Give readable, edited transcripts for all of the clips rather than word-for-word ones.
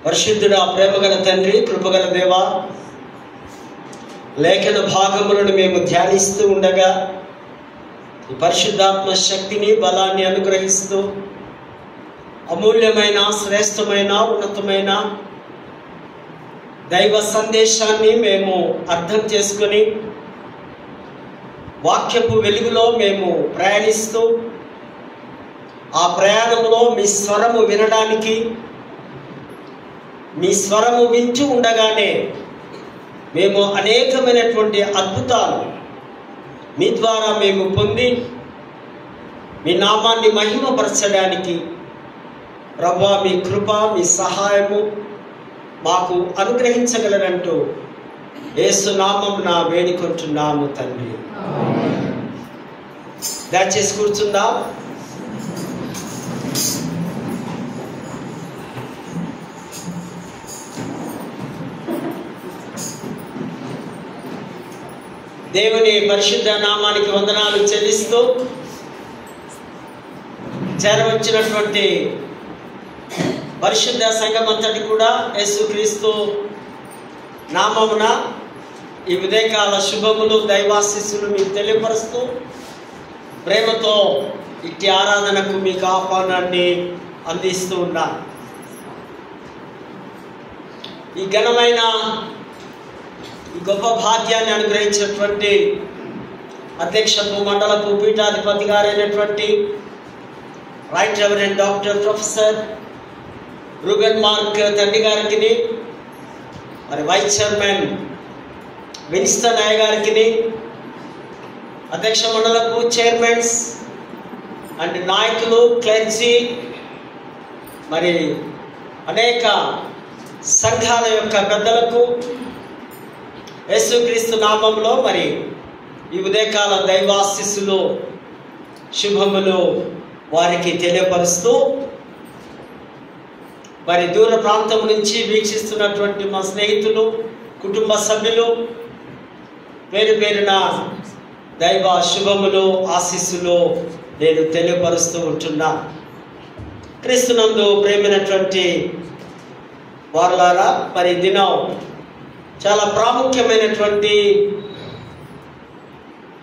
పరిశుద్ధుడా, ప్రేమగల తండ్రి, కృపగల దేవా, లేఖన భాగములను మేము ధ్యానిస్తూ ఉండగా ఈ పరిశుద్ధాత్మ శక్తిని, బలాన్ని అనుగ్రహిస్తూ అమూల్యమైన, శ్రేష్టమైన, ఉన్నతమైన దైవ సందేశాన్ని మేము అర్థం చేసుకొని వాక్యపు వెలుగులో మేము ప్రయాణిస్తూ ఆ ప్రయాణంలో మీ స్వరము వినడానికి, మీ స్వరము వింటూ ఉండగానే మేము అనేకమైనటువంటి అద్భుతాలు మీ ద్వారా మేము పొంది మీ నామాన్ని మహిమపరచడానికి ప్రభువా మీ కృప, మీ సహాయము మాకు అనుగ్రహించగలరంటూ యేసు నామమున వేడుకుంటున్నాము తండ్రి. దయచేసి కూర్చుందాం. దేవుని పరిశుద్ధ నామానికి వందనాలు చెల్లిస్తూ చేరవచ్చినటువంటి పరిశుద్ధ సంఘమంతటి కూడా యేసుక్రీస్తు నామమున ఈ ఉదయకాల శుభములు, దైవాశీస్సులు మీకు తెలియపరుస్తూ ప్రేమతో ఇట్టి ఆరాధనకు మీకు ఆహ్వానాన్ని అందిస్తూ ఉన్నాను. ఈ ఘనమైన ఈ గొప్ప భాగ్యాన్ని అనుగ్రహించినటువంటి అధ్యక్షపు మండలపు పీఠాధిపతి గారైనటువంటి right reverend doctor professor Ruben Mark తండ్రి గారికి, మరి వైస్ చైర్మన్ విన్స్టన్ అయ్య గారికి, అధ్యక్ష మండలపు చైర్మన్స్ అండ్ నాయకులు, క్లెర్జీ, మరి అనేక సంఘాల యొక్క పెద్దలకు యేసుక్రీస్తు నామంలో మరి ఈ ఉదయకాల దైవాశీస్సులు, శుభములు వారికి తెలియపరుస్తూ మరి దూర ప్రాంతం నుంచి వీక్షిస్తున్నటువంటి మా స్నేహితులు, కుటుంబ సభ్యులు పేరు పేరున దైవ శుభములు, ఆశీస్సులు నేను తెలియపరుస్తూ ఉంటున్నా. క్రీస్తునందు ప్రేమైనటువంటి వారలారా, మరి దినం చాలా ప్రాముఖ్యమైనటువంటి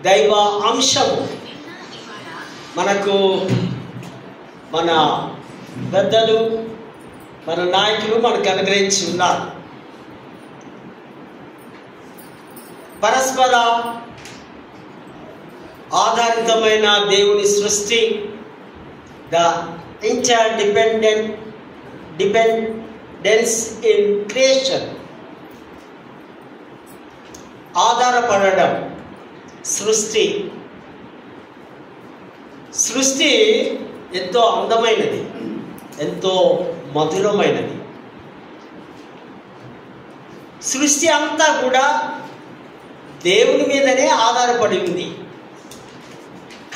దైవ అంశం మనకు మన పెద్దలు, మన నాయకులు మనకు అనుగ్రహించి ఉన్నారు. పరస్పర ఆధారితమైన దేవుని సృష్టి, the interdependence in creation, ఆధారపడడం. సృష్టి ఎంతో అందమైనది, ఎంతో మధురమైనది. సృష్టి అంతా కూడా దేవుని మీదనే ఆధారపడి ఉంది.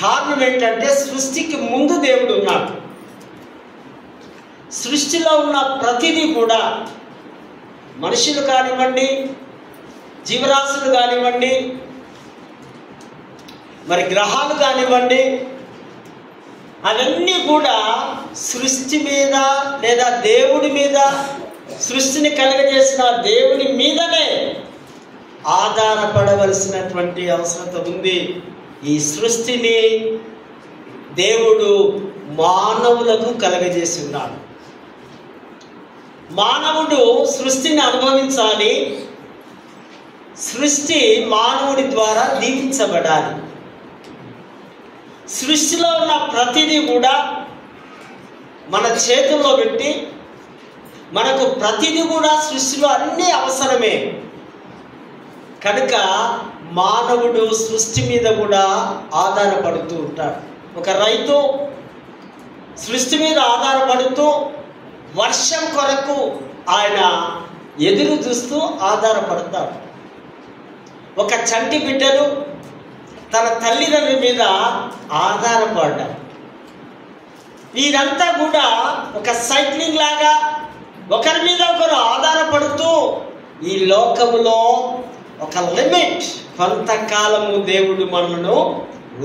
కారణం ఏంటంటే సృష్టికి ముందు దేవుడు ఉన్నాడు. సృష్టిలో ఉన్న ప్రతిదీ కూడా మనుషులు కానివ్వండి, జీవరాశులు కానివ్వండి, మరి గ్రహాలు కానివ్వండి, అవన్నీ కూడా సృష్టి మీద లేదా దేవుడి మీద, సృష్టిని కలుగజేసిన దేవుని మీదనే ఆధారపడవలసినటువంటి అవసరత ఉంది. ఈ సృష్టిని దేవుడు మానవులకు కలుగజేసి ఉన్నాడు. మానవుడు సృష్టిని అనుభవించాలి, సృష్టి మానవుడి ద్వారా దీవించబడాలి. సృష్టిలో ఉన్న ప్రతిదీ కూడా మన చేతుల్లో పెట్టి, మనకు ప్రతిదీ కూడా సృష్టిలో అన్నీ అవసరమే కనుక మానవుడు సృష్టి మీద కూడా ఆధారపడుతూ ఉంటాడు. ఒక రైతు సృష్టి మీద ఆధారపడుతూ వర్షం కొరకు ఆయన ఎదురు చూస్తూ ఆధారపడతాడు. ఒక చంటి బిడ్డలు తన తల్లిదండ్రుల మీద ఆధారపడ్డారు. వీరంతా కూడా ఒక సైక్లింగ్ లాగా ఒకరి మీద ఒకరు ఆధారపడుతూ ఈ లోకములో ఒక లిమిట్, కొంతకాలము దేవుడు మనను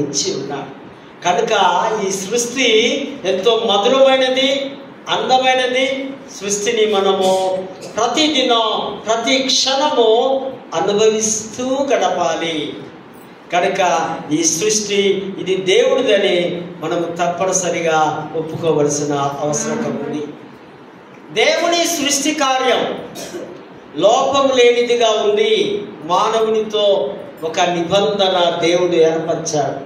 ఉంచి ఉన్నాడు. కనుక ఈ సృష్టి ఎంతో మధురమైనది, అందమైనది సృష్టిని మనము ప్రతిదినం ప్రతి క్షణము అనుభవిస్తూ గడపాలి. కనుక ఈ సృష్టి ఇది దేవుడిదని మనము తప్పనిసరిగా ఒప్పుకోవలసిన అవసరం ఉంది. దేవుని సృష్టి కార్యం లోపం లేనిదిగా ఉంది. మానవునితో ఒక నిబంధన దేవుడు ఏర్పరిచాడు.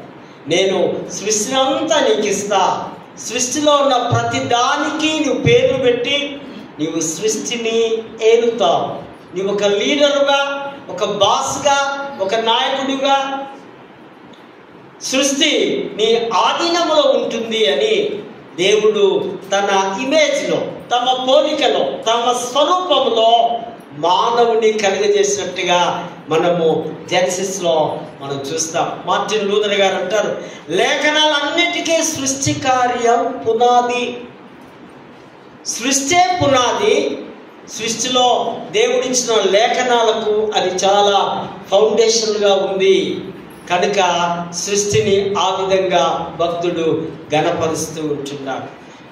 నేను సృష్టిని అంతా నీకు ఇస్తా, సృష్టిలో ఉన్న ప్రతి దానికి నువ్వు పేర్లు పెట్టి నీవు సృష్టిని ఏలుతావు. నీవు ఒక లీడరుగా, ఒక బాస్గా, ఒక నాయకుడిగా సృష్టి నీ ఆధీనంలో ఉంటుంది అని దేవుడు తన ఇమేజ్లో, తమ పోలికలో, తమ స్వరూపంలో మానవుని కలిగజేసినట్టుగా మనము జెనసిస్లో మనం చూస్తాం. మార్టిన్ లూథర్ గారు అంటారు, లేఖనాలన్నిటికీ సృష్టి కార్యం పునాది. సృష్టే పునాది. సృష్టిలో దేవుడిచ్చిన లేఖనాలకు అది చాలా ఫౌండేషన్గా ఉంది. కనుక సృష్టిని ఆ విధంగా భక్తుడు ఘనపరుస్తూ ఉంటున్నాడు.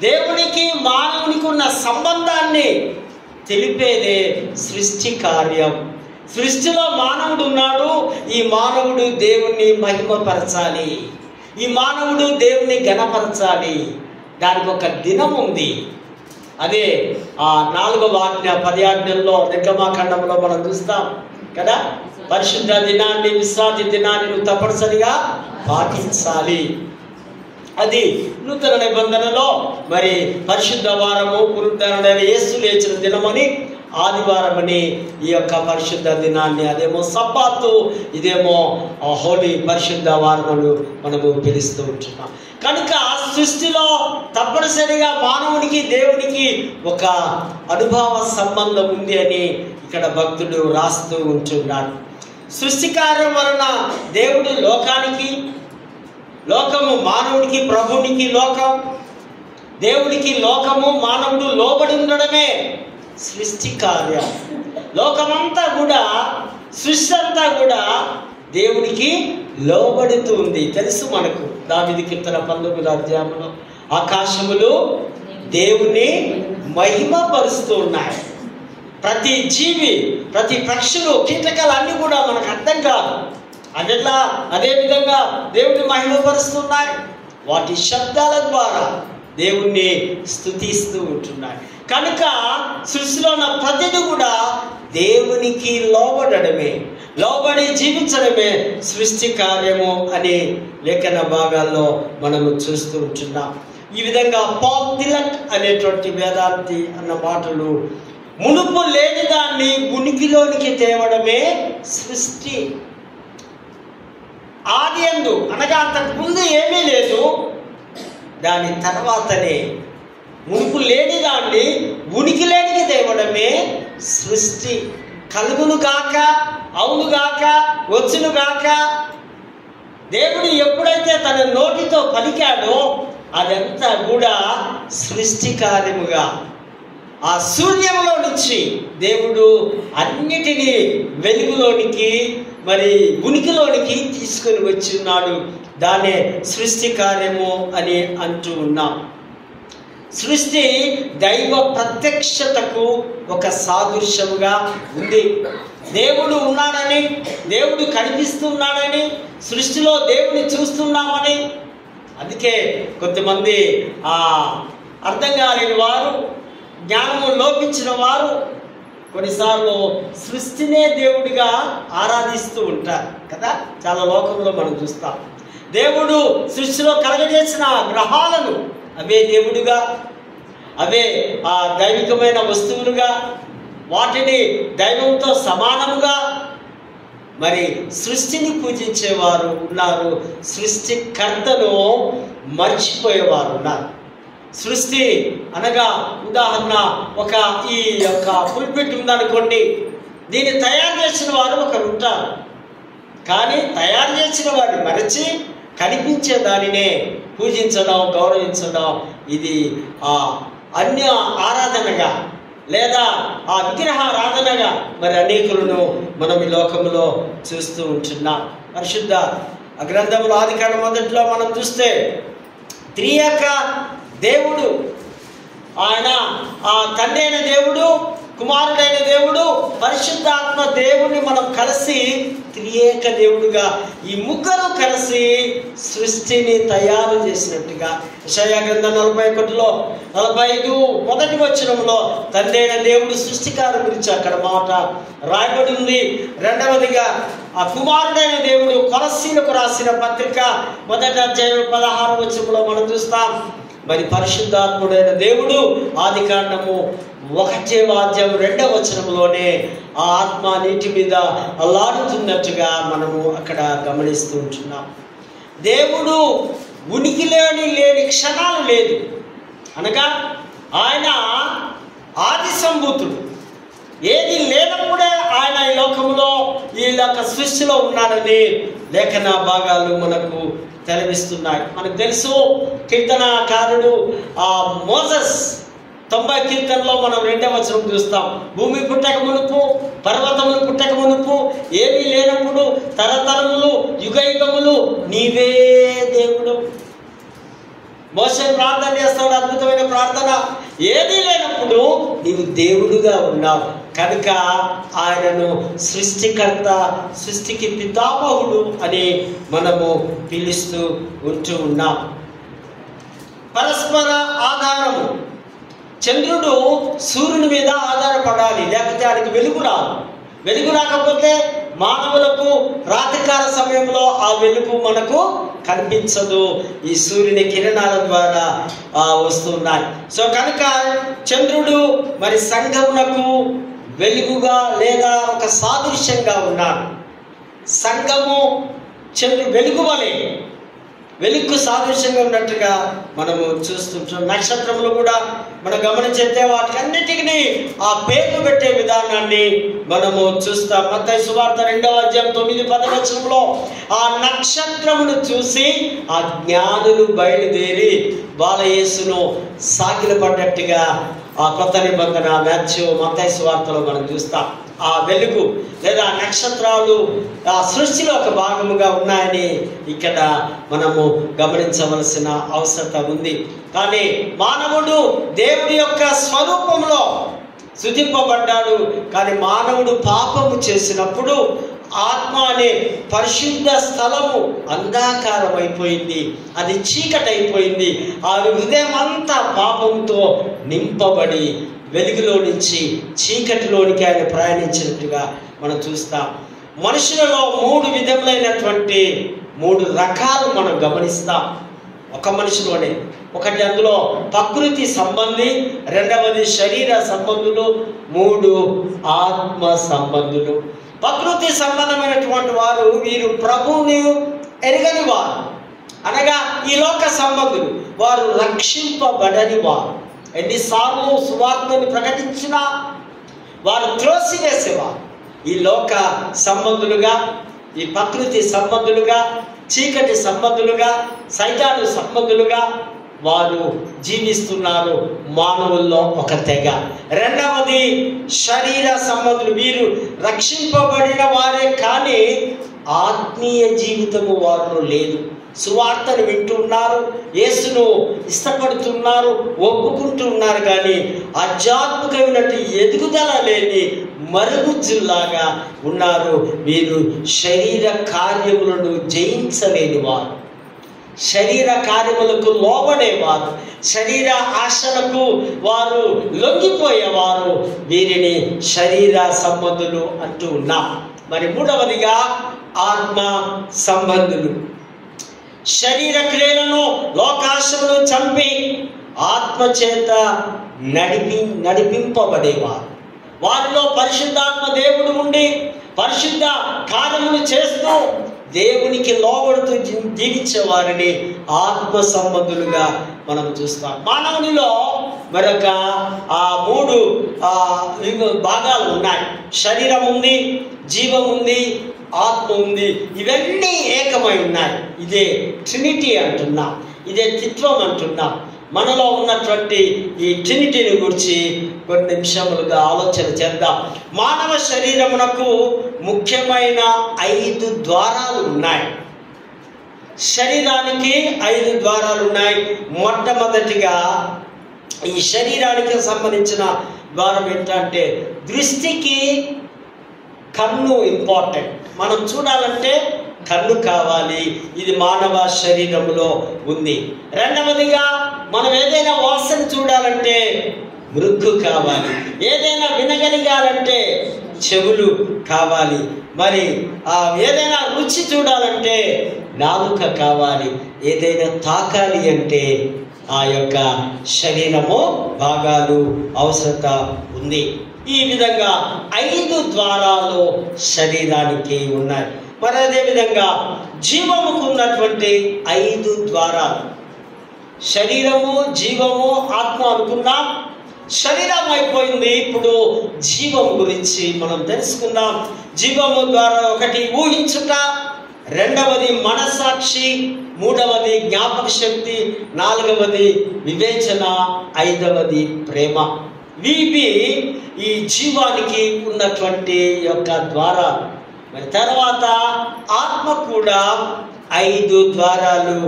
దేవునికి మానవునికి ఉన్న సంబంధాన్ని తెలిపేదే సృష్టి కార్యం. సృష్టిలో మానవుడు ఉన్నాడు. ఈ మానవుడు దేవుణ్ణి మహిమపరచాలి, ఈ మానవుడు దేవుని ఘనపరచాలి. దానికి ఒక దినం ఉంది. అదే ఆ 4వ ఆజ్ఞ 10 ఆజ్ఞల్లో నిర్గమాకాండంలో మనం చూస్తాం కదా. పరిశుద్ధ దినాన్ని, విశ్రాంతి దినాన్ని నువ్వు తప్పనిసరిగా పాటించాలి. అది నూతన నిబంధనలో మరి పరిశుద్ధ వారము, పునరుద్ధరణైన యేసు లేచిన దినమని, ఆదివారమని ఈ యొక్క పరిశుద్ధ దినాన్ని, అదేమో సబ్బాతు, ఇదేమో హోలీ పరిశుద్ధ వారమును మనము పిలుస్తూ ఉంటున్నాం. కనుక సృష్టిలో తప్పనిసరిగా మానవునికి దేవునికి ఒక అనుభవ సంబంధం ఉంది అని ఇక్కడ భక్తుడు రాస్తూ ఉంటున్నాడు. సృష్టి కార్యం వలన దేవుడు లోకానికి, లోకము మానవుడికి, ప్రభువునికి లోకం, దేవుడికి లోకము, మానవుడు లోబడి ఉండడమే సృష్టి కార్యం. లోకమంతా కూడా, సృష్టి అంతా కూడా దేవుడికి లోబడుతూ ఉంది. తెలుసు మనకు దావీదు కీర్తన 19వ అధ్యాయంలో ఆకాశములు దేవుని మహిమపరుస్తూ ఉన్నాయి. ప్రతి జీవి, ప్రతి పక్షులు, కీటకాలు అన్నీ కూడా మనకు అర్థం కాదు. అదెట్లా అదే విధంగా దేవుని మహిమపరుస్తున్నాయి. వాటి శబ్దాల ద్వారా దేవుణ్ణి స్తుతిస్తూ ఉంటున్నాయి. కనుక సృష్టిలో ఉన్న ప్రతిది కూడా దేవునికి లోబడమే, లోబడి జీవించడమే సృష్టి కార్యము అని లేఖన భాగాల్లో మనము చూస్తూ ఉంటున్నాం. ఈ విధంగా పాల్ తిలక్ అనేటువంటి వేదాంతి అన్న మాటలు, మునుపు లేని దాన్ని ఉనికిలోనికి తేవడమే సృష్టి. ఆది యందు అనగా అంతకు ముందు ఏమీ లేదు, దాని తర్వాతనే మునుపు లేని దాన్ని ఉనికిలోనికి తేవడమే సృష్టి. కలుగును గాక, అవును గాక, వచ్చును గాక. దేవుడు ఎప్పుడైతే తన నోటితో పలికాడో అదంతా కూడా సృష్టి కార్యముగా, ఆ శూన్యంలో నుంచి దేవుడు అన్నిటినీ వెలుగులోనికి, మరి ఉనికిలోనికి తీసుకొని వచ్చి ఉన్నాడు. దాన్నే సృష్టి కార్యము అని అంటూ ఉన్నాం. సృష్టి దైవ ప్రత్యక్షతకు ఒక సాదృశ్యముగా ఉంది. దేవుడు ఉన్నాడని, దేవుడు కనిపిస్తున్నాడని, సృష్టిలో దేవుని చూస్తున్నామని. అందుకే కొంతమంది అర్థం కాలేని వారు, జ్ఞానము లోపించిన వారు కొన్నిసార్లు సృష్టినే దేవుడిగా ఆరాధిస్తూ ఉంటారు కదా. చాలా లోకంలో మనం చూస్తాం. దేవుడు సృష్టిలో కలగజేసిన గ్రహాలను అవే దేవుడిగా, అవే దైవికమైన వస్తువులుగా, వాటిని దైవంతో సమానముగా మరి సృష్టిని పూజించేవారు ఉన్నారు. సృష్టికర్తను మర్చిపోయేవారు ఉన్నారు. సృష్టి అనగా ఉదాహరణ, ఈ యొక్క పుల్పిట్ ఉందనుకోండి, దీన్ని తయారు చేసిన వారు ఒకరు ఉంటారు. కానీ తయారు చేసిన వారిని మరచి కనిపించే దానినే పూజించడం, గౌరవించడం, ఇది అన్య ఆరాధనగా లేదా విగ్రహారాధనగా మరి అనేకులను మనం ఈ లోకంలో చూస్తూ ఉంటున్నాం. పరిశుద్ధ గ్రంథంలో ఆదికాండం మొదట్లో మనం చూస్తే త్రియేక దేవుడు ఆయన ఆ తండ్రి అయిన దేవుడు, కుమారుడైన దేవుడు, పరిశుద్ధాత్మ దేవుడిని మనం కలిసి త్రియేక దేవుడుగా ఈ ముగ్గురు కలిసి సృష్టిని తయారు చేసినట్టుగా యెషయా గ్రంథం 41లో 45 మొదటి వచనంలో తండ్రి అయిన దేవుడు సృష్టికారు గురించి అక్కడ మాట రాయబడి ఉంది. రెండవదిగా ఆ కుమారుడైన దేవుడు కొలస్సీలకు రాసిన పత్రిక మొదటి అధ్యాయం 16వ వచనంలో మనం చూస్తాం. మరి పరిశుద్ధాత్ముడైన దేవుడు ఆదికాండము 1వ అధ్యాయం 2వ వచనంలోనే ఆ ఆత్మ నీటి మీద అల్లాడుతున్నట్టుగా మనము అక్కడ గమనిస్తూ ఉంటున్నాం. దేవుడు ఉనికి లేని క్షణాలు లేదు అనగా ఆయన ఆది సంభూతుడు. ఏది లేనప్పుడే ఆయన ఈ లోకంలో ఈ యొక్క సృష్టిలో ఉన్నాడని లేఖన భాగాలు మనకు తెలివిస్తున్నాయి. మనకు తెలుసు కీర్తనకారుడు మోసెస్ 90 కీర్తనలో మనం 2వ వచనం చూస్తాం. భూమి పుట్టక మునుపు, పర్వతములు పుట్టక మునుపు, ఏమీ లేనప్పుడు, తరతరములు యుగయుగములు నీవే దేవుడు. మోసే ప్రార్థన చేస్తాడు, అద్భుతమైన ప్రార్థన. ఏదీ లేనప్పుడు నీవు దేవుడుగా ఉన్నావు కనుక ఆయనను సృష్టికర్త, సృష్టికి పితామహుడు అని మనము పిలుస్తూ ఉంటూ ఉన్నాం. పరస్పర ఆధారము. చంద్రుడు సూర్యుని మీద ఆధారపడాలి, లేకపోతే ఆయనకి వెలుగు రాదు. వెలుగు రాకపోతే మానవులకు రాత్రికాల సమయంలో ఆ వెలుగు మనకు కనిపించదు. ఈ సూర్యుని కిరణాల ద్వారా వస్తున్నాయి. సో కనుక చంద్రుడు మరి సంఘమునకు వెలుగుగా లేదా ఒక సాదృశ్యంగా ఉన్నాడు. సంఘము చంద్రుడు వెలుగు వలె, వెలుగు సాదృశ్యంగా ఉన్నట్టుగా మనము చూస్తుంటాం. నక్షత్రములు కూడా మనం గమనించే వాటికి అన్నిటికీ ఆ పేర్లు పెట్టే విధానాన్ని మనము చూస్తాం. మత్తయి సువార్త 2వ అధ్యాయం 9-10 వచనంలో ఆ నక్షత్రమును చూసి ఆ జ్ఞానులు బయలుదేరి బాలయేసును సాగిలపడ్డట్టుగా ఆ కొత్త నిబంధన మత్తయి సువార్తలో మనం చూస్తాం. ఆ వెలుగు లేదా నక్షత్రాలు ఆ సృష్టిలో ఒక భాగముగా ఉన్నాయని ఇక్కడ మనము గమనించవలసిన అవసరం ఉంది. కానీ మానవుడు దేవుడి యొక్క స్వరూపంలో సృజింపబడ్డాడు. కానీ మానవుడు పాపము చేసినప్పుడు ఆత్మ అనే పరిశుద్ధ స్థలము అంధకారం అయిపోయింది, అది చీకటి అయిపోయింది. ఆ హృదయం అంతా పాపంతో నింపబడి వెలుగులో నుంచి చీకటిలోనికి ఆయన ప్రయాణించినట్టుగా మనం చూస్తాం. మనుషులలో 3 విధములైనటువంటి 3 రకాలు మనం గమనిస్తాం ఒక మనిషిలోనే. ఒకటి అందులో ప్రకృతి సంబంధి, రెండవది శరీర సంబంధులు, 3 ఆత్మ సంబంధులు. ప్రకృతి సంబంధమైనటువంటి వారు వీరు ప్రభువుని ఎరగని వారు, అనగా ఈ లోక సంబంధులు. వారు రక్షింపబడని వారు. ఎన్నిసార్లు సువార్తని ప్రకటించినా వారు త్రోసివేసేవారు. ఈ లోక సంబంధులుగా, ఈ ప్రకృతి సంబంధులుగా, చీకటి సంబంధులుగా, సైతాను సంబంధులుగా వారు జీవిస్తున్నారు మానవుల్లో ఒక తెగ. రెండవది శరీర సంబంధులు. వీరు రక్షింపబడిన వారే కానీ ఆత్మీయ జీవితము వారిలో లేదు. సువార్తను వింటున్నారు, యేసును ఇష్టపడుతున్నారు, ఒప్పుకుంటున్నారు, కానీ ఆధ్యాత్మికమైనటువంటి ఎదుగుదల లేని మరుగుజ్జుల్లాగా ఉన్నారు. వీరు శరీర కార్యములను జయించలేని వారు, శరీర కార్యములకు లోబడేవారు, శరీర ఆశలకు వారు లొంగిపోయేవారు. వీరిని శరీర సంబంధులు అంటూ ఉన్నాం. మరి మూడవదిగా ఆత్మ సంబంధులు. శరీర క్రియలను, లోకాశలను చంపి ఆత్మ చేత నడిపింపబడేవారు. వారిలో పరిశుద్ధాత్మ దేవుడు ఉండి పరిశుద్ధ కార్యములు చేస్తూ దేవునికి లోబడుతూ జీవించే వారిని ఆత్మ సంబంధులుగా మనం చూస్తాం. మానవునిలో మరొక 3 భాగాలు ఉన్నాయి. శరీరం ఉంది, జీవం ఉంది, ఆత్మ ఉంది. ఇవన్నీ ఏకమై ఉన్నాయి. ఇదే ట్రినిటీ అంటున్నాం, ఇదే త్రిత్వం అంటున్నాం. మనలో ఉన్నటువంటి ఈ ట్రినిటీని గురించి కొన్ని నిమిషములుగా ఆలోచన చేద్దాం. మానవ శరీరమునకు ముఖ్యమైన 5 ద్వారాలు ఉన్నాయి. శరీరానికి 5 ద్వారాలు ఉన్నాయి. మొట్టమొదటిగా ఈ శరీరానికి సంబంధించిన ద్వారం ఏంటంటే దృష్టికి కన్ను ఇంపార్టెంట్. మనం చూడాలంటే కన్ను కావాలి, ఇది మానవ శరీరంలో ఉంది. రెండవదిగా మనం ఏదైనా వాసన చూడాలంటే మృగ్గు కావాలి, ఏదైనా వినగలిగాలంటే చెవులు కావాలి, మరి ఏదైనా రుచి చూడాలంటే నాలుక కావాలి, ఏదైనా తాకాలి అంటే ఆ యొక్క శరీరము భాగాలు అవసరత ఉంది. ఈ విధంగా 5 ద్వారాలు శరీరానికి ఉన్నాయి. మరి అదేవిధంగా జీవముకు ఉన్నటువంటి 5 ద్వారాలు. శరీరము, జీవము, ఆత్మ అనుకున్నాం. శరీరం అయిపోయింది, ఇప్పుడు జీవం గురించి మనం తెలుసుకుందాం. జీవము ద్వారా ఒకటి ఊహించుట, రెండవది మనస్సాక్షి, మూడవది జ్ఞాపక శక్తి, నాలుగవది వివేచన, ఐదవది ప్రేమ. ఇవి ఈ జీవానికి ఉన్నటువంటి యొక్క ద్వారాలు. మరి తర్వాత ఆత్మ కూడా 5 ద్వారాలు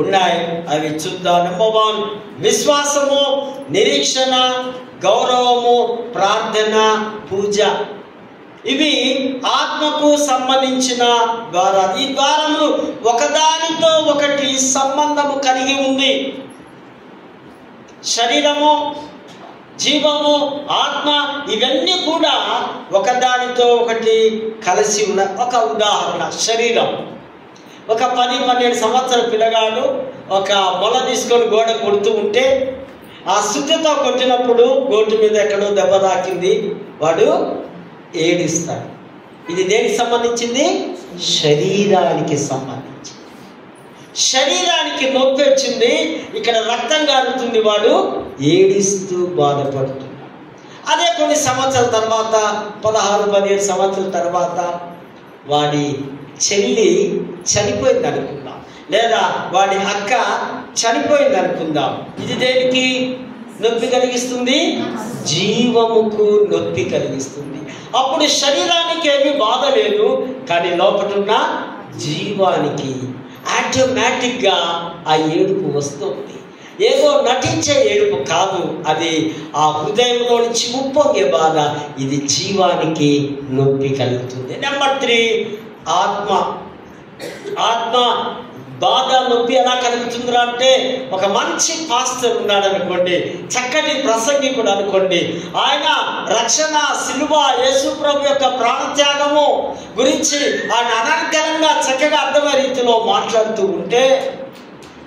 ఉన్నాయి. అవి చూద్దాం. నెంబర్ 1 విశ్వాసము, నిరీక్షణ, గౌరవము, ప్రార్థన, పూజ. ఇవి ఆత్మకు సంబంధించిన ద్వారాలు. ఈ ద్వారములు ఒకదానితో ఒకటి సంబంధము కలిగి ఉంది. శరీరము, జీవము, ఆత్మ ఇవన్నీ కూడా ఒకదానితో ఒకటి కలిసి ఉన్న ఒక ఉదాహరణ. శరీరం, ఒక 10-12 సంవత్సరాల పిల్లగాడు ఒక మొల తీసుకొని గోడ కొడుతూ ఉంటే ఆ సుత్తితో కొట్టినప్పుడు గోటు మీద ఎక్కడో దెబ్బ తాకింది, వాడు ఏడుస్తాడు. ఇది దేనికి సంబంధించింది? శరీరానికి సంబంధించి. శరీరానికి నొప్పి వచ్చింది, ఇక్కడ రక్తం కారుతుంది, వాడు ఏడుస్తూ బాధపడుతున్నాడు. అదే కొన్ని సంవత్సరాల తర్వాత, 16-17 సంవత్సరాల తర్వాత వాడి చెల్లి చనిపోయింది అనుకుందాం, లేదా వాడి అక్క చనిపోయింది అనుకుందాం. ఇది దేనికి నొప్పి కలిగిస్తుంది? జీవముకు నొప్పి కలిగిస్తుంది. అప్పుడు శరీరానికి ఏమీ బాధ లేదు, కానీ లోపటున్న జీవానికి ఆటోమేటిక్గా ఆ ఏడుపు వస్తుంది. ఏదో నటించే ఏడుపు కాదు, అది ఆ హృదయంలో నుంచి ఉప్పొంగే బాధ. ఇది జీవానికి నొప్పి కలుగుతుంది. నెంబర్ 3 ఆత్మ. ఆత్మ బాధ, నొప్పి ఎలా కలుగుతుందిరా అంటే, ఒక మంచి పాస్టర్ ఉన్నాడు అనుకోండి, చక్కటి ప్రసంగికుడు అనుకోండి, ఆయన రక్షణ, సిలువ, యేసు ప్రభు యొక్క ప్రాణత్యాగము గురించి ఆయన అనర్గళంగా చక్కగా అర్థమయ్యే రీతిలో మాట్లాడుతూ ఉంటే,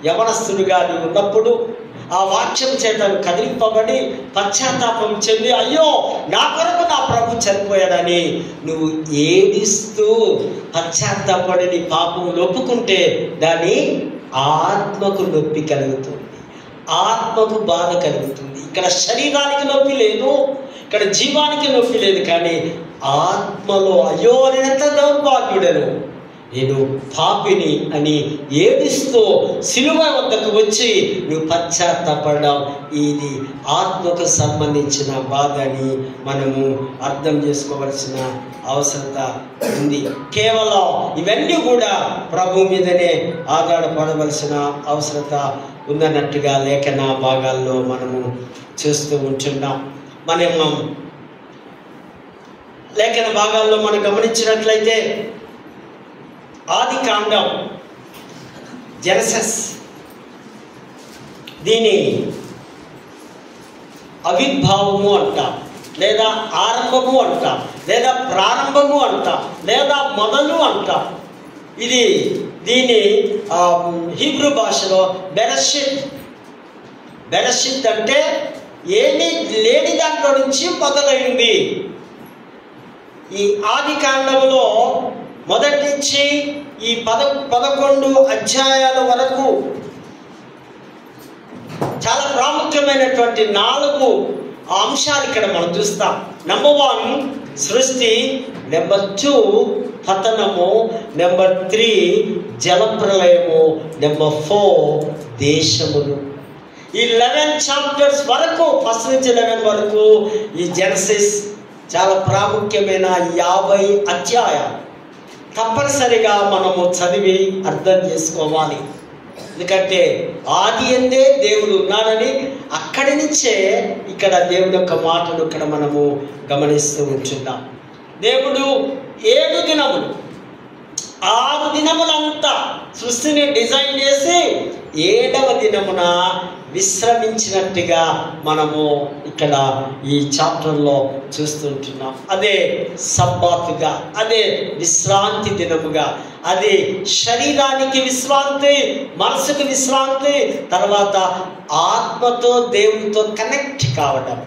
యవనస్తుడుగా ఉన్నప్పుడు ఆ వాక్యం చేత కదిలింపబడి పశ్చాత్తాపం చెంది, అయ్యో నా కొరకు నా ప్రభు చనిపోయాడని నువ్వు ఏడిస్తూ పశ్చాత్తాపడి నీ పాపం ఒప్పుకుంటే దాని ఆత్మకు నొప్పి కలుగుతుంది, ఆత్మకు బాధ కలుగుతుంది. ఇక్కడ శరీరానికి నొప్పి లేదు, ఇక్కడ జీవానికి నొప్పి లేదు, కానీ ఆత్మలో అయ్యో నేనెంత దౌర్భాగ్యుడను, నేను పాపిని అని ఏడుస్తూ సిలువ వద్దకు వచ్చి నువ్వు పశ్చాత్తాపడడం, ఇది ఆత్మకు సంబంధించిన బాధ అని మనము అర్థం చేసుకోవలసిన అవసరత ఉంది. కేవలం ఇవన్నీ కూడా ప్రభు మీదనే ఆధారపడవలసిన అవసరత ఉందన్నట్టుగా లేఖన భాగాల్లో మనము చూస్తూ ఉంటున్నాం. మనము లేఖన భాగాల్లో మనం గమనించినట్లయితే ఆది కాండం, జెనసిస్, దీని ఆవిర్భావము అంటాం, లేదా ఆరంభము అంటాం, లేదా ప్రారంభము అంటాం, లేదా మొదలు అంటాం. ఇది దీని హీబ్రూ భాషలో బెరషిత్. బెరషిత్ అంటే ఏమీ లేని దాంట్లో నుంచి మొదలైంది. ఈ ఆది కాండంలో మొదటి నుంచి ఈ 11 అధ్యాయాల వరకు చాలా ప్రాముఖ్యమైనటువంటి 4 అంశాలు ఇక్కడ మనం చూస్తాం. నెంబర్ 1 సృష్టి, నెంబర్ 2 పతనము, నెంబర్ 3 జలప్రలయము, నెంబర్ 4 దేశములు. ఈ 11 చాప్టర్స్ వరకు, 1 నుంచి 11 వరకు ఈ జెనసిస్ చాలా ప్రాముఖ్యమైన 50 అధ్యాయాలు తప్పనిసరిగా మనము చదివి అర్థం చేసుకోవాలి. ఎందుకంటే ఆది యందే దేవుడు ఉన్నాడని అక్కడి నుంచే ఇక్కడ దేవుడి యొక్క మాటలు ఇక్కడ మనము గమనిస్తూ ఉంటున్నాం. దేవుడు 7 దినములు 6 దినములంతా సృష్టిని డిజైన్ చేసి 7వ దినమున విశ్రమించినట్టుగా మనము ఇక్కడ ఈ చాప్టర్లో చూస్తుంటున్నాం. అదే సబ్బాతుగా, అదే విశ్రాంతి దినముగా, అది శరీరానికి విశ్రాంతి, మనసుకు విశ్రాంతి, తర్వాత ఆత్మతో దేవునితో కనెక్ట్ కావడం.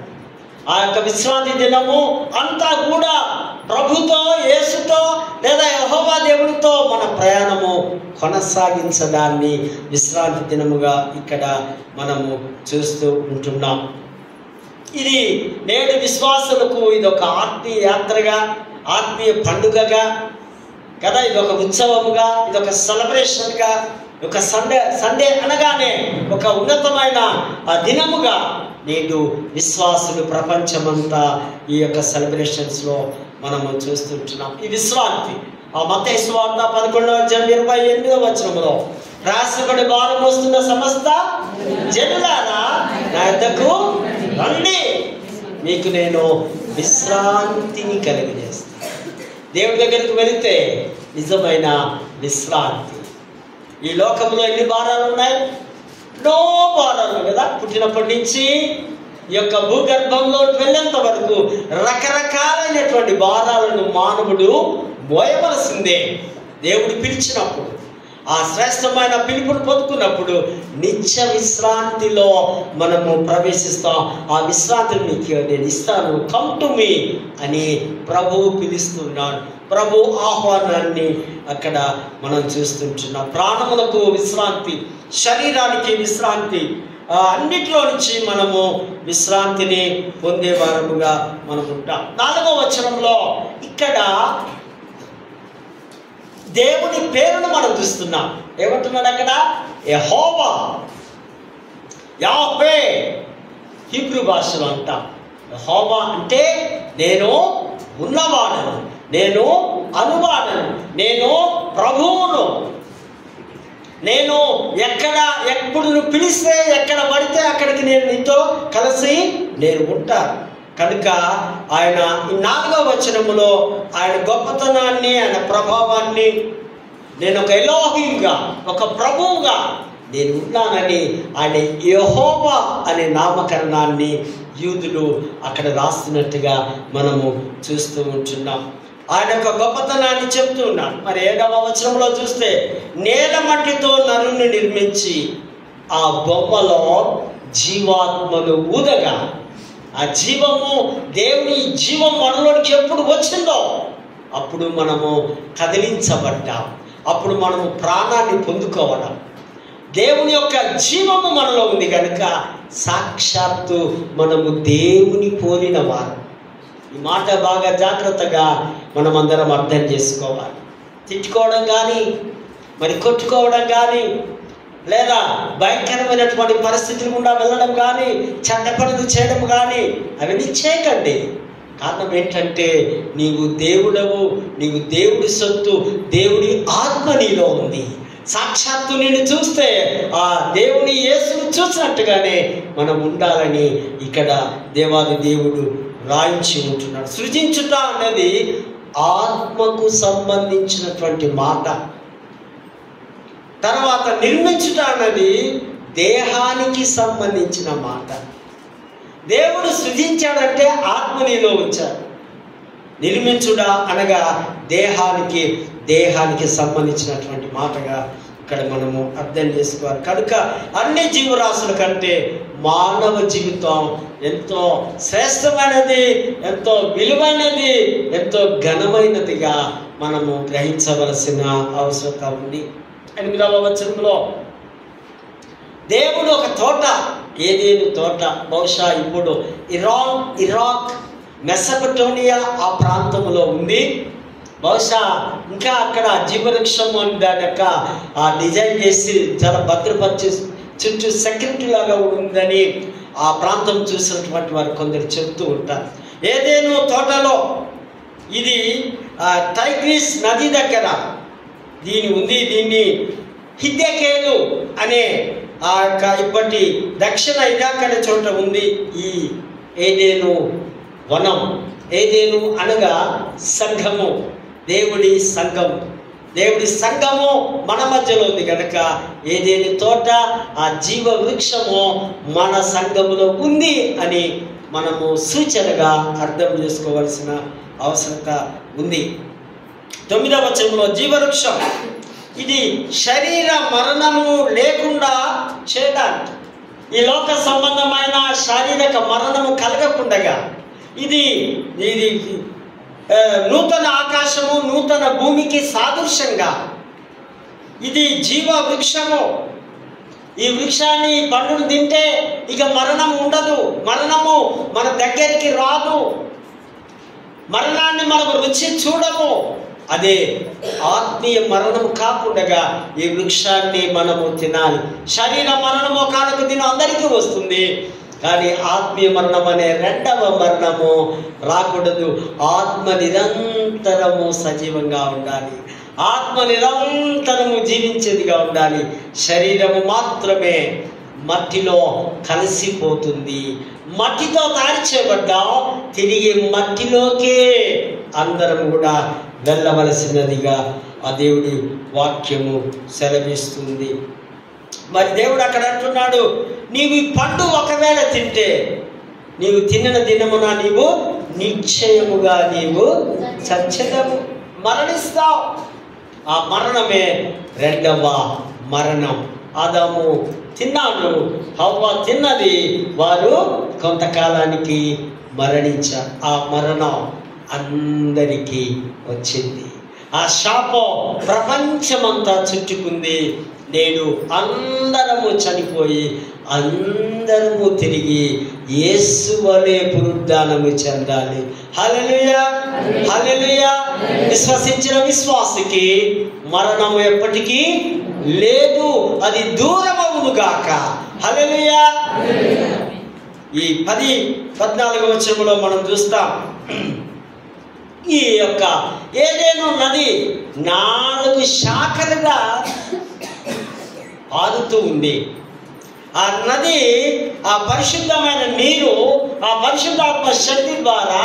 ఆ యొక్క విశ్రాంతి దినము అంతా కూడా ప్రభుతో, యేసుతో లేదా యెహోవా దేవునితో మన ప్రయాణము కొనసాగించడాన్ని విశ్రాంతి దినముగా ఇక్కడ మనము చూస్తూ ఉంటున్నాం. ఇది నేడు విశ్వాసులకు ఇదొక ఆత్మీయ యాత్రగా, ఆత్మీయ పండుగగా కదా, ఇదొక ఉత్సవముగా, ఇదొక సెలబ్రేషన్గా, ఒక సండే అనగానే ఒక ఉన్నతమైన దినముగా నేడు విశ్వాసులు ప్రపంచమంతా ఈ యొక్క సెలబ్రేషన్స్లో మనము చూస్తుంటున్నాం. ఈ విశ్రాంతి ఆ మత్తయి సువార్త 11:28 ప్రయాసపడి భారం మోస్తున్న సమస్త జనులారా నా యొద్దకు రండి, మీకు నేను విశ్రాంతిని కలిగజేస్తాను. దేవుడి దగ్గరికి వెళితే నిజమైన విశ్రాంతి. ఈ లోకంలో ఎన్ని భారాలు ఉన్నాయి? ఎన్నో భారాలు కదా. పుట్టినప్పటి నుంచి ఈ యొక్క భూగర్భంలో వెళ్ళేంత వరకు రకరకాలైనటువంటి భారాలను మానవుడు మోయవలసిందే. దేవుడు పిలిచినప్పుడు, ఆ శ్రేష్టమైన పిలుపును పొందుకున్నప్పుడు నిత్య విశ్రాంతిలో మనము ప్రవేశిస్తాం. ఆ విశ్రాంతిని నీకు నేను ఇస్తాను, కమ్ టు మీ అని ప్రభువు పిలుస్తున్నాడు. ప్రభు ఆహ్వానాన్ని అక్కడ మనం చూస్తుంటున్నాం. ప్రాణములకు విశ్రాంతి, శరీరానికి విశ్రాంతి, అన్నిటిలో నుంచి మనము విశ్రాంతిని పొందే వారముగా మనం ఉంటాం. 4వ వచనంలో ఇక్కడ దేవుని పేరును మనం చూస్తున్నాం. ఏమంటున్నాడు అక్కడ? యెహోవా, యాహ్వే హీబ్రూ భాషలో అంటాం. యెహోవా అంటే నేను ఉన్నవాడను, నేను అనువాడను, నేను ప్రభువును, నేను ఎప్పుడు నువ్వు పిలిస్తే ఎక్కడ పడితే అక్కడికి నేను నీతో కలిసి నేను ఉంటాను. కనుక ఆయన ఈ 4వ వచనములో ఆయన గొప్పతనాన్ని, ఆయన ప్రభావాన్ని, నేను ఒక ఎలోహింగా, ఒక ప్రభువుగా నేను ఉన్నానని ఆయన యెహోవా అనే నామకరణాన్ని యూదులు అక్కడ రాస్తున్నట్టుగా మనము చూస్తూ ఉంటున్నాం. ఆయన యొక్క గొప్పతనాన్ని చెప్తూ ఉన్నాడు. మరి 7వ వచనంలో చూస్తే నేల మట్టితో నరుని నిర్మించి ఆ బొమ్మలో జీవాత్మను ఊదగా, ఆ జీవము, దేవుని జీవం మనలోకి ఎప్పుడు వచ్చిందో అప్పుడు మనము కదిలించబడ్డాం, అప్పుడు మనము ప్రాణాన్ని పొందుకోవడం. దేవుని యొక్క జీవము మనలో ఉంది కనుక సాక్షాత్తు మనము దేవుని పోలిన వారు. ఈ మాట బాగా జాగ్రత్తగా మనం అందరం అర్థం చేసుకోవాలి. తిట్టుకోవడం కానీ, మరి కొట్టుకోవడం కానీ, లేదా భయంకరమైనటువంటి పరిస్థితులు గుండా వెళ్ళడం కానీ, చెడ్డ పనులు చేయడం కానీ అవన్నీ చేయకండి. కారణం ఏంటంటే నీవు దేవుడవు, నీవు దేవుడి సొత్తు, దేవుడి ఆత్మ నీలో ఉంది. సాక్షాత్తు నిన్ను చూస్తే ఆ దేవుని యేసును చూసినట్టుగానే మనం ఉండాలని ఇక్కడ దేవాది దేవుడు రాయించి ఉంటున్నాడు. సృజించుట అనేది ఆత్మకు సంబంధించినటువంటి మాట. తర్వాత నిర్మించుట అన్నది దేహానికి సంబంధించిన మాట. దేవుడు సృజించాడంటే ఆత్మ నీలో ఉంచాడు. నిర్మించుట అనగా దేహానికి సంబంధించినటువంటి మాటగా ఇక్కడ మనము అర్థం చేసుకోవాలి. కనుక అన్ని జీవరాశుల కంటే మానవ జీవితం ఎంతో శ్రేష్టమైనది, ఎంతో విలువైనది, ఎంతో ఘనమైనదిగా మనము గ్రహించవలసిన అవసరత ఉంది. 8వ వచనంలో దేవుడు ఒక తోట, ఏదేను తోట, బహుశా ఇప్పుడు ఇరాక్ మెసపటోనియా ఆ ప్రాంతంలో ఉంది. బహుశా ఇంకా అక్కడ జీవవృక్షం అని దాని యొక్క డిజైన్ చేసి చాలా భద్రపరిచి చుట్టూ సెక్యూరిటీ లాగా ఉందని ఆ ప్రాంతం చూసినటువంటి వారు కొందరు చెబుతూ ఉంటారు. ఏదేను తోటలో ఇది టైగ్రీస్ నది దగ్గర దీన్ని హిద్దెకేలు అనే ఆ యొక్క ఇప్పటి దక్షిణ ఇరాక్ అనే చోట ఉంది ఈ ఏదెను వనం. ఏదెను అనగా సంఘము, దేవుడి సంఘం. దేవుడి సంఘము మన మధ్యలో ఉంది కనుక ఏదేని తోట, ఆ జీవ వృక్షము మన సంఘములో ఉంది అని మనము సూచనగా అర్థం చేసుకోవాల్సిన అవసరత ఉంది. 9వ వచనంలో జీవవృక్షం ఇది శరీర మరణము లేకుండా చేయడానికి, ఈ లోక సంబంధమైన శారీరక మరణము కలగకుండగా, ఇది నూతన ఆకాశము నూతన భూమికి సాదృశ్యంగా ఇది జీవ వృక్షము. ఈ వృక్షాన్ని, ఈ పండును తింటే ఇక మరణం ఉండదు, మరణము మన దగ్గరికి రాదు, మరణాన్ని మనము రుచి చూడము. అదే ఆత్మీయ మరణము కాకుండా ఈ వృక్షాన్ని మనము తినాలి. శరీర మరణము కానుక తిన అందరికీ వస్తుంది, కానీ ఆత్మీయ మరణం అనే రెండవ మరణము రాకూడదు. ఆత్మ నిరంతరము సజీవంగా ఉండాలి, ఆత్మ నిరంతరము జీవించేదిగా ఉండాలి. శరీరము మాత్రమే మట్టిలో కలిసిపోతుంది. మట్టితో తయారు చేయబడ్డాం, తిరిగి మట్టిలోకే అందరం కూడా వెళ్ళవలసినదిగా ఆ దేవుడి వాక్యము సెలవిస్తుంది. మరి దేవుడు అక్కడ అంటున్నాడు, నీవు ఈ పండు ఒకవేళ తింటే నీవు తిన్న దినమున నీవు నిశ్చయముగా నీవు చచ్చెదవు, మరణిస్తావు. ఆ మరణమే రెండవ మరణం. ఆదాము తిన్నాడు, హవ్వ తిన్నది, వారు కొంతకాలానికి మరణించారు. ఆ మరణం అందరికీ వచ్చింది. ఆ శాపం ప్రపంచమంతా చుట్టుకుంది. నేడు అందరము చనిపోయి అందరము తిరిగి యేసు వలె పునరుద్ధానము చెందాలి. హల్లెలూయా, హల్లెలూయా. విశ్వసించిన విశ్వాసికి మరణము ఎప్పటికీ లేదు, అది దూరమవును గాక. హల్లెలూయా. ఈ 10-14 వచనంలో మనం చూస్తాం, ఈ యొక్క ఏదెను నది 4 శాఖలుగా పారుతూ ఉంది. ఆ నది, ఆ పరిశుద్ధమైన నీరు, ఆ పరిశుద్ధాత్మ శక్తి ద్వారా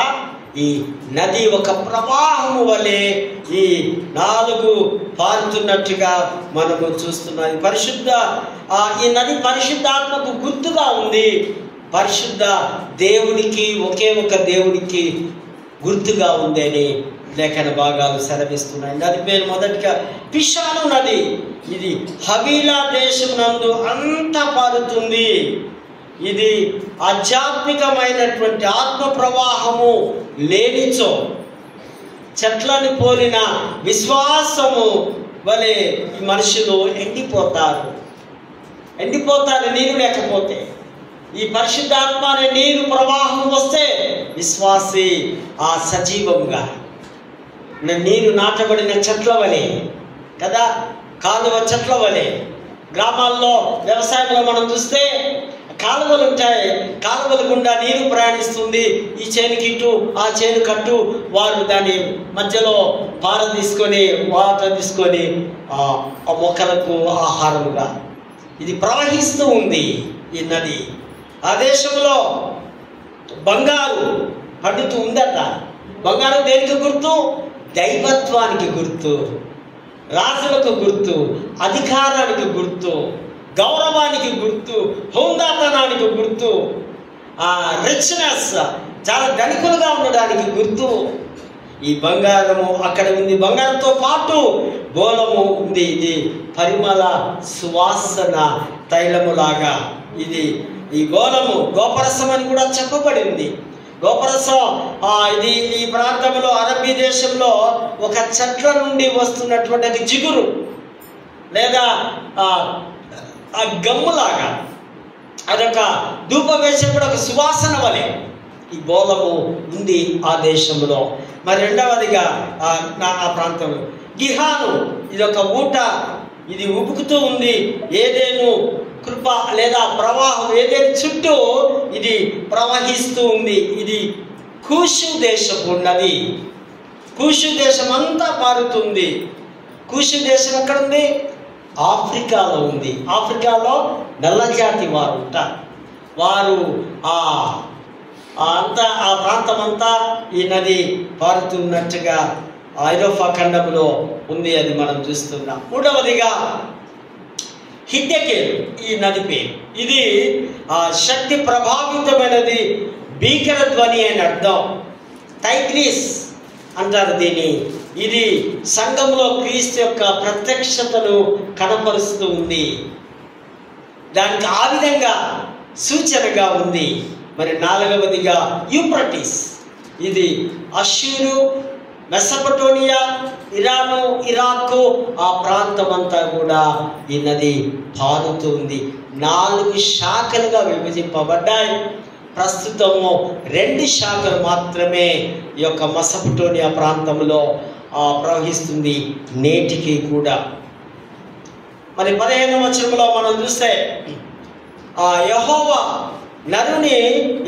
ఈ నది ఒక ప్రవాహము వలె ఈ 4 పారుతున్నట్టుగా మనము చూస్తున్నాం. ఈ నది పరిశుద్ధాత్మకు గుర్తుగా ఉంది. పరిశుద్ధ దేవునికి, ఒకే ఒక దేవునికి గుర్తుగా ఉందని లేఖన భాగాలు సెలవిస్తున్నాయి. నది పేరు మొదటిగా పిషాను నది. ఇది హవీలా దేశం నందు అంతా పారుతుంది. ఇది ఆధ్యాత్మికమైనటువంటి ఆత్మ ప్రవాహము లేనిచో చెట్లను పోలిన విశ్వాసము వలె ఈ మనుషులు ఎండిపోతారు నీరు లేకపోతే. ఈ పరిశుద్ధాత్మ అనే నీరు ప్రవాహం వస్తే విశ్వాసి ఆ సజీవంగా నీరు నాటబడిన చెట్ల వలె కదా, కాలువ చెట్ల వలె. గ్రామాల్లో వ్యవసాయంలో మనం చూస్తే కాలువలు ఉంటాయి, కాలువల గుండా నీరు ప్రయాణిస్తుంది. ఈ చేనుకి ఇటు, ఆ చేను కట్టు, వారు దాని మధ్యలో పార తీసుకొని, వాటర్ తీసుకొని ఆ మొక్కలకు ఆహారముగా ఇది ప్రవహిస్తూ ఉంది ఈ నది. ఆ దేశంలో బంగారు పండుతూ ఉందట. బంగారు దేనికి గుర్తు? దైవత్వానికి గుర్తు, రాజులకు గుర్తు, అధికారానికి గుర్తు, గౌరవానికి గుర్తు, హోందాతనానికి గుర్తు, ఆ రిచ్నెస్, చాలా ధనికులుగా ఉండడానికి గుర్తు. ఈ బంగారము అక్కడ ఉంది. బంగారంతో పాటు గోళము ఉంది. ఇది పరిమళ సువాసన తైలములాగా. ఇది ఈ గోళము గోపరసం అని కూడా చెప్పబడింది. గోపరసం ఇది ఈ ప్రాంతంలో అరబ్బీ దేశంలో ఒక చెట్ల నుండి వస్తున్నటువంటి జిగురు లేదా ఆ గమ్ములాగా, అదొక ధూప వేసేప్పుడు ఒక సువాసన వలె ఈ గోళము ఉంది ఆ దేశంలో. మరి రెండవదిగా ఆ ప్రాంతంలో గిహాను, ఇది ఒక ఊట, ఇది ఉబుకుతూ ఉంది. ఏదేను కృప లేదా ప్రవాహం ఏదేను చుట్టూ ఇది ప్రవహిస్తూ ఉంది. ఇది కూషు దేశపు నది. కూషు దేశం అంతా పారుతుంది. కూషు దేశం ఎక్కడుంది? ఆఫ్రికాలో ఉంది. ఆఫ్రికాలో నల్లజాతి వారు ఉంటారు. వారు అంతా ఆ ప్రాంతం అంతా ఈ నది పారుతున్నట్టుగా ఐరోపా ఖండంలో ఉంది. అది మనం చూస్తున్నాం. మూడవదిగా హిద్దెకేలు ఈ నది పేరు. ఇది శక్తి ప్రభావితమైనది, భీకర ధ్వని అని అర్థం. టైగ్రీస్ అంటారు దీన్ని. ఇది సంఘంలో క్రీస్తు యొక్క ప్రత్యక్షతను కనపరుస్తూ ఉంది. దానికి ఆ విధంగా సూచనగా ఉంది. మరి నాలుగవదిగా యూఫ్రటీస్. ఇది అష్షూరు, మెసపటోనియా, ఇరాను, ఇరాకు ఆ ప్రాంతం అంతా కూడా ఈ నది పారుతుంది. 4 శాఖలుగా విభజింపబడ్డాయి. ప్రస్తుతము 2 శాఖలు మాత్రమే ఈ యొక్క మెసపటోనియా ప్రాంతంలో ప్రవహిస్తుంది నేటికి కూడా. మరి 15వ వచనంలో మనం చూస్తే యెహోవా నరుని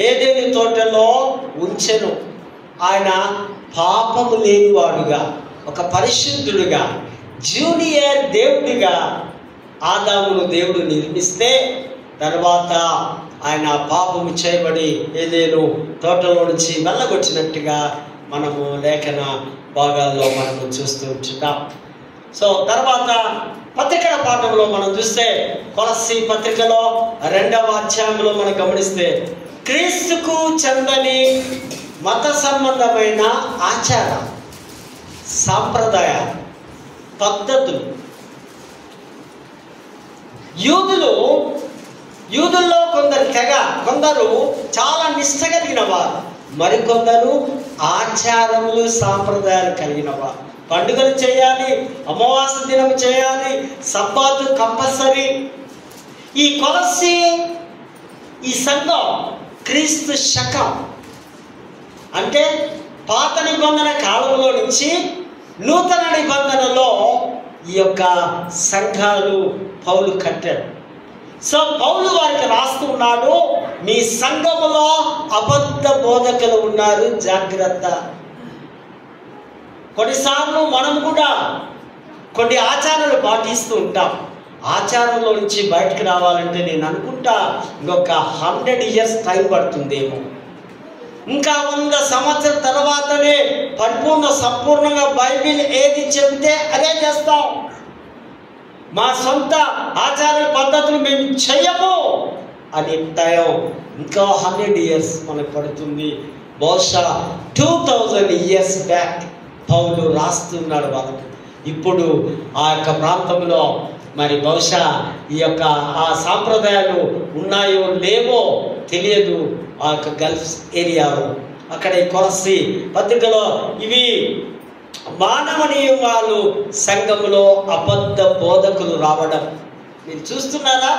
ఏదెను తోటలో ఉంచెను. ఆయన పాపము లేనివాడుగా, ఒక పరిశుద్ధుడుగా, జూనియర్ దేవుడిగా ఆదామును దేవుడు నిర్మిస్తే తర్వాత ఆయన పాపము చేయబడి ఏదేను తోటలో నుంచి వెళ్ళగొచ్చినట్టుగా మనము లేఖన భాగాల్లో మనము చూస్తూ ఉంటున్నాం. సో తర్వాత పత్రికల పాఠంలో మనం చూస్తే కొలస్సీ పత్రికలో 2వ అధ్యాయంలో మనం గమనిస్తే క్రీస్తుకు చెందని మత సంబంధమైన ఆచార సాంప్రదాయ పద్ధతులు, యూదుల్లో కొందరు చాలా నిష్ఠ కలిగిన వారు, మరికొందరు ఆచారములు సాంప్రదాయాలు కలిగిన వారు. పండుగలు చేయాలి, అమావాస్య దినం చేయాలి, సబ్బాతు కంపల్సరీ. ఈ కొలస్సీ ఈ సంఘం క్రీస్తు శకం అంటే పాత నిబంధన కాలంలో నుంచి నూతన నిబంధనలో ఈ యొక్క సంఘాలు పౌలు కట్టాడు. సో పౌలు వారికి రాస్తూ ఉన్నాడు, మీ సంఘములో అబద్ధ బోధకులు ఉన్నారు, జాగ్రత్త. కొన్నిసార్లు మనం కూడా కొన్ని ఆచారాలు పాటిస్తూ ఉంటాం. ఆచారంలో నుంచి బయటకు రావాలంటే నేను అనుకుంటా ఇంకొక 100 years టైం పడుతుందేమో. ఇంకా 100 సంవత్సరాల తర్వాతనే సంపూర్ణంగా బైబిల్ ఏది చెబితే అదే చేస్తాం. మా సొంత ఆచార పద్ధతులు మేము చెయ్యము అని టైం ఇంకా 100 years మనకు పడుతుంది. బహుశా 2000 years బ్యాక్ పౌలు రాస్తున్నాడు వాళ్ళకి. ఇప్పుడు ఆ యొక్క ప్రాంతంలో మరి బహుశా ఈ యొక్క ఆ సాంప్రదాయాలు ఉన్నాయో లేవో తెలియదు. ఆ యొక్క గల్ఫ్ ఏరియాలో అక్కడ కొలస్సీ పత్రికలో ఇవి మానవనీయులు సంఘములో అబద్ధ బోధకులు రావడం మీరు చూస్తున్నారా?